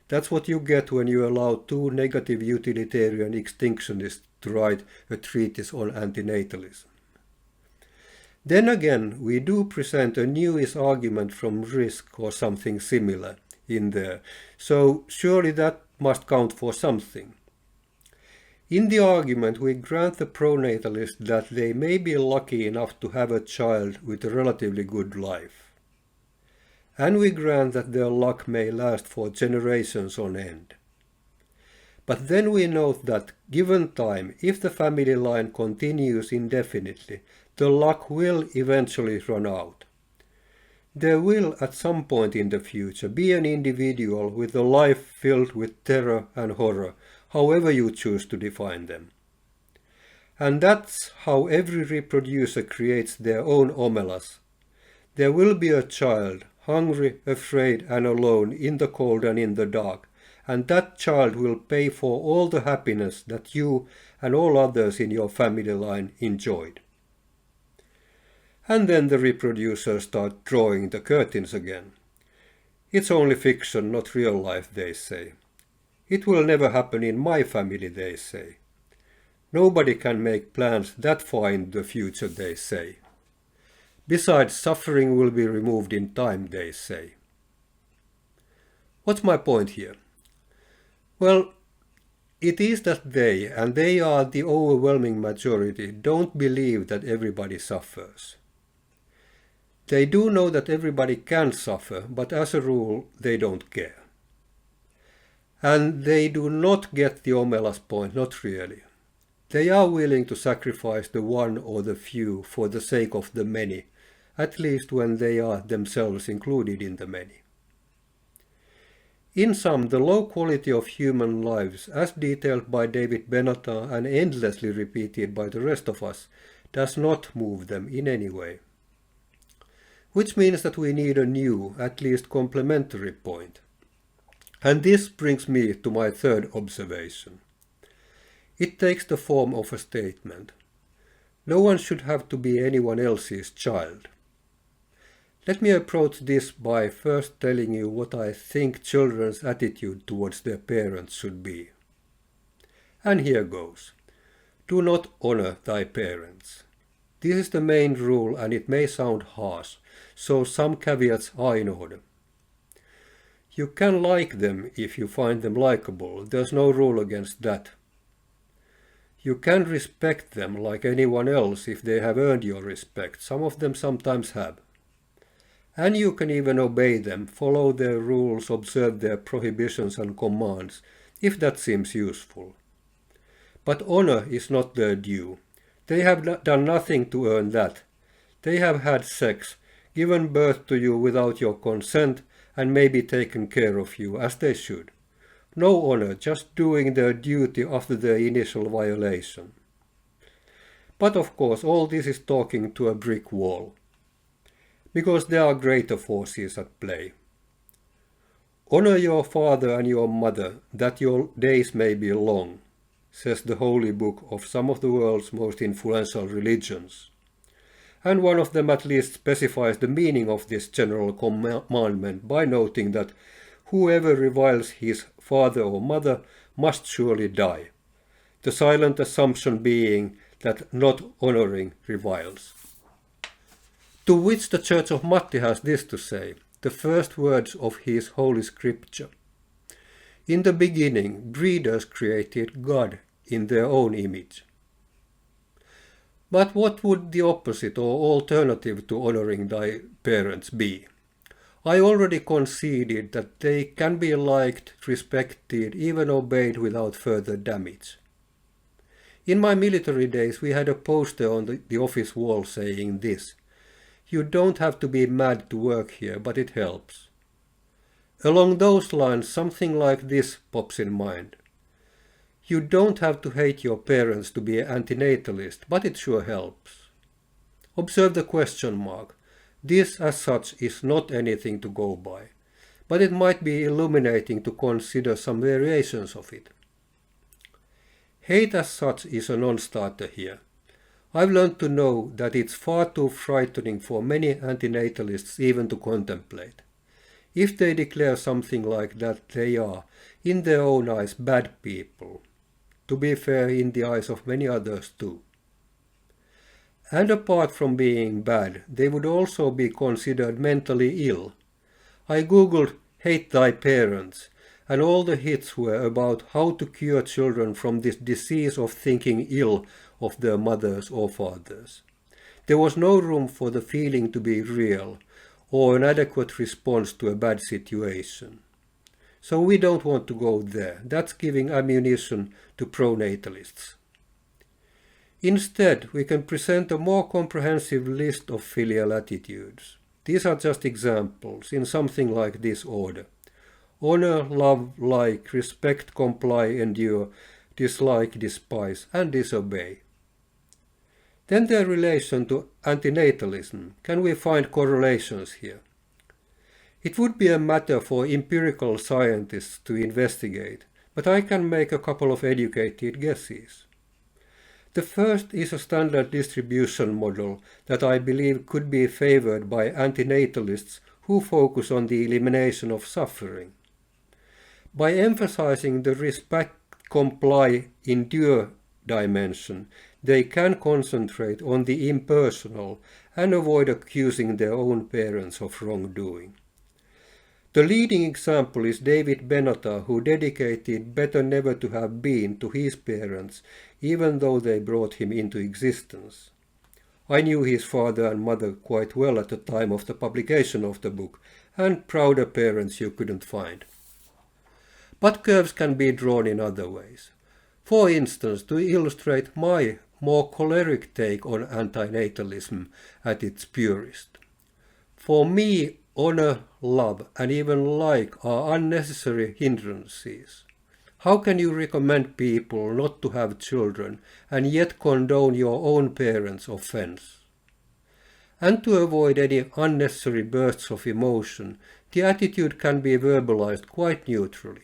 That's what you get when you allow two negative utilitarian extinctionists to write a treatise on antinatalism. Then again, we do present a newest argument from risk or something similar in there, so surely that must count for something. In the argument, we grant the pronatalist that they may be lucky enough to have a child with a relatively good life. And we grant that their luck may last for generations on end. But then we note that, given time, if the family line continues indefinitely, the luck will eventually run out. There will, at some point in the future, be an individual with a life filled with terror and horror, however you choose to define them. And that's how every reproducer creates their own omelas. There will be a child, hungry, afraid and alone in the cold and in the dark, and that child will pay for all the happiness that you and all others in your family line enjoyed. And then the reproducers start drawing the curtains again. It's only fiction, not real life, they say. It will never happen in my family, they say. Nobody can make plans that far in the future, they say. Besides, suffering will be removed in time, they say. What's my point here? Well, it is that they, and they are the overwhelming majority, don't believe that everybody suffers. They do know that everybody can suffer, but as a rule, they don't care. And they do not get the omelas point, not really. They are willing to sacrifice the one or the few for the sake of the many, at least when they are themselves included in the many. In sum, the low quality of human lives, as detailed by David Benatar and endlessly repeated by the rest of us, does not move them in any way. Which means that we need a new, at least complementary point. And this brings me to my third observation. It takes the form of a statement. No one should have to be anyone else's child. Let me approach this by first telling you what I think children's attitude towards their parents should be. And here goes. Do not honor thy parents. This is the main rule, and it may sound harsh, so some caveats are in order. You can like them if you find them likable. There's no rule against that. You can respect them like anyone else if they have earned your respect. Some of them sometimes have. And you can even obey them, follow their rules, observe their prohibitions and commands, if that seems useful. But honor is not their due. They have done nothing to earn that. They have had sex, given birth to you without your consent, and maybe taken care of you, as they should. No honor, just doing their duty after their initial violation. But of course, all this is talking to a brick wall. Because there are greater forces at play. Honor your father and your mother, that your days may be long, says the holy book of some of the world's most influential religions. And one of them at least specifies the meaning of this general commandment by noting that whoever reviles his father or mother must surely die, the silent assumption being that not honoring reviles. To which the Church of Matti has this to say, the first words of his Holy Scripture. In the beginning, breeders created God in their own image. But what would the opposite or alternative to honoring thy parents be? I already conceded that they can be liked, respected, even obeyed without further damage. In my military days, we had a poster on the office wall saying this: "You don't have to be mad to work here, but it helps." Along those lines, something like this pops in mind. You don't have to hate your parents to be an anti-natalist, but it sure helps. Observe the question mark. This, as such, is not anything to go by. but it might be illuminating to consider some variations of it. Hate as such is a non-starter here. I've learned to know that it's far too frightening for many antinatalists even to contemplate. If they declare something like that, they are, in their own eyes, bad people. To be fair, in the eyes of many others too. And apart from being bad, they would also be considered mentally ill. I googled "hate thy parents", and all the hits were about how to cure children from this disease of thinking ill of their mothers or fathers. There was no room for the feeling to be real, or an adequate response to a bad situation. So we don't want to go there. That's giving ammunition to pronatalists. Instead, we can present a more comprehensive list of filial attitudes. These are just examples in something like this order: honor, love, like, respect, comply, endure, dislike, despise, and disobey. Then their relation to antinatalism. Can we find correlations here? It would be a matter for empirical scientists to investigate, but I can make a couple of educated guesses. The first is a standard distribution model that I believe could be favored by antinatalists who focus on the elimination of suffering. By emphasizing the respect, comply, endure dimension, they can concentrate on the impersonal and avoid accusing their own parents of wrongdoing. The leading example is David Benata, who dedicated Better Never to Have Been to his parents, even though they brought him into existence. I knew his father and mother quite well at the time of the publication of the book, and prouder parents you couldn't find. But curves can be drawn in other ways. For instance, to illustrate my more choleric take on antinatalism at its purest. For me, honor, love, and even like are unnecessary hindrances. How can you recommend people not to have children and yet condone your own parents' offense? And to avoid any unnecessary bursts of emotion, the attitude can be verbalized quite neutrally.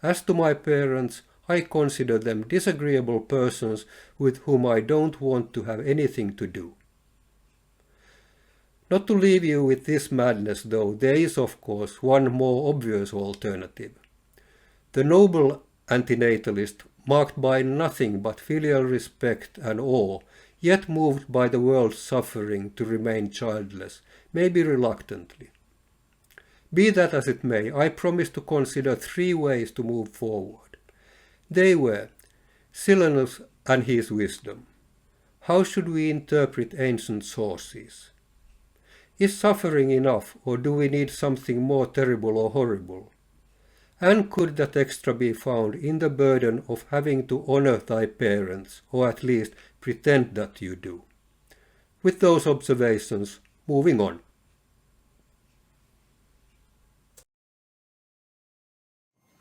As to my parents, I consider them disagreeable persons with whom I don't want to have anything to do. Not to leave you with this madness, though, there is of course one more obvious alternative. The noble antinatalist, marked by nothing but filial respect and awe, yet moved by the world's suffering to remain childless, maybe reluctantly. Be that as it may, I promise to consider 3 ways to move forward. They were Silenus and his wisdom. How should we interpret ancient sources? Is suffering enough, or do we need something more terrible or horrible? And could that extra be found in the burden of having to honor thy parents, or at least pretend that you do? With those observations, moving on.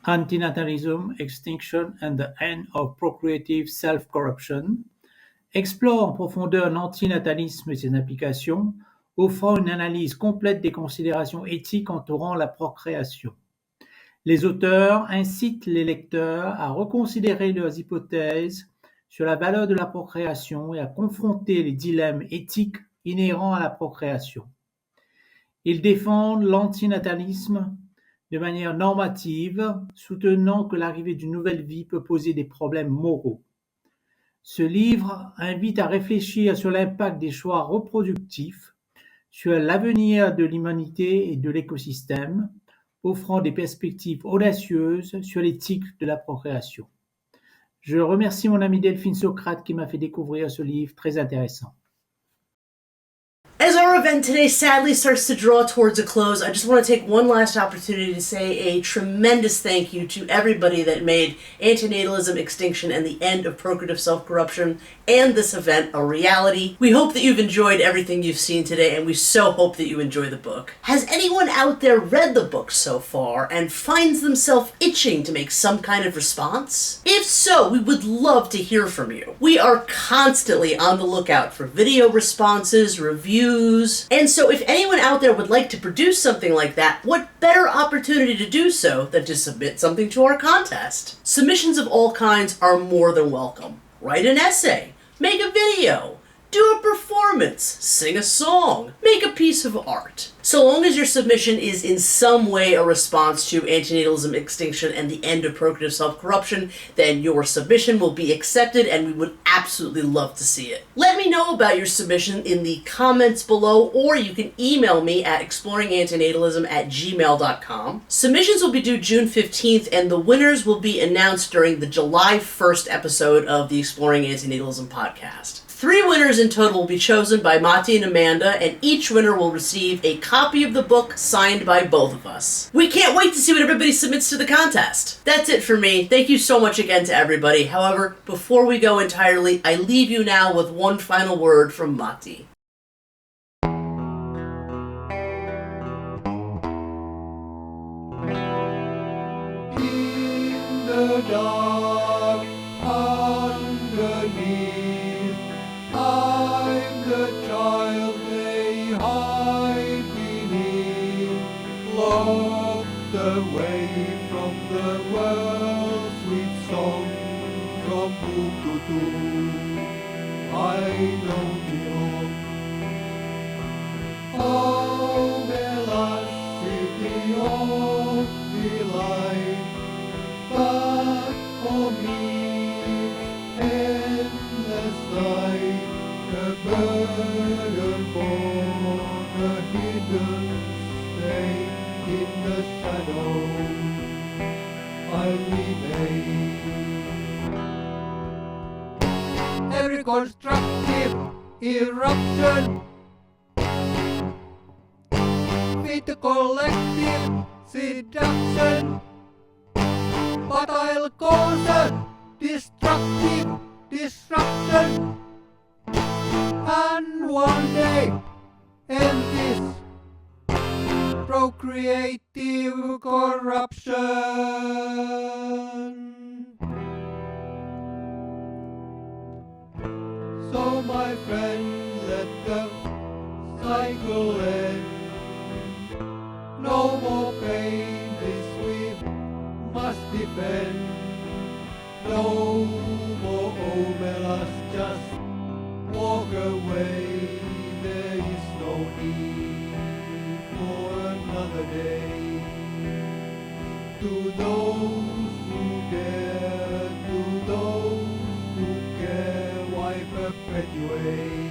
Anti-natalism, Extinction and the End of Procreative Self-Corruption explore en profondeur l'antinatalisme et ses applications, offrant une analyse complète des considérations éthiques entourant la procréation. Les auteurs incitent les lecteurs à reconsidérer leurs hypothèses sur la valeur de la procréation et à confronter les dilemmes éthiques inhérents à la procréation. Ils défendent l'antinatalisme de manière normative, soutenant que l'arrivée d'une nouvelle vie peut poser des problèmes moraux. Ce livre invite à réfléchir sur l'impact des choix reproductifs sur l'avenir de l'humanité et de l'écosystème, offrant des perspectives audacieuses sur l'éthique de la procréation. Je remercie mon ami Delphine Socrate qui m'a fait découvrir ce livre très intéressant. As our event today sadly starts to draw towards a close, I just want to take one last opportunity to say a tremendous thank you to everybody that made Anti-natalism, Extinction, and the End of Procreative Self-Corruption and this event a reality. We hope that you've enjoyed everything you've seen today, and we so hope that you enjoy the book. Has anyone out there read the book so far and finds themselves itching to make some kind of response? If so, we would love to hear from you. We are constantly on the lookout for video responses, reviews, reviews. And so if anyone out there would like to produce something like that, what better opportunity to do so than to submit something to our contest? Submissions of all kinds are more than welcome. Write an essay, make a video, do a performance, sing a song, make a piece of art. So long as your submission is in some way a response to antinatalism, extinction, and the end of procreative self-corruption, then your submission will be accepted and we would absolutely love to see it. Let me know about your submission in the comments below, or you can email me at exploringantinatalism@gmail.com. Submissions will be due June 15th and the winners will be announced during the July 1st episode of the Exploring Antinatalism podcast. 3 winners in total will be chosen by Matti and Amanda, and each winner will receive a copy of the book signed by both of us. We can't wait to see what everybody submits to the contest. That's it for me. Thank you so much again to everybody. However, before we go entirely, I leave you now with one final word from Matti. In the dark, underneath, I'm the child they hide beneath, locked away from the world's sweet song, from book to tomb. I know belong. Oh, Melas, city of delight, but for me, endless night. A burden born, a hidden stain in the shadow, I'll remain. Every constructive eruption, with a collective seduction, but I'll cause a destructive disruption. And one day end this procreative corruption. So my friend, let the cycle end. No more pain, this we must defend. No more omelas, just walk away, there is no need for another day. To those who dare, to those who care, why perpetuate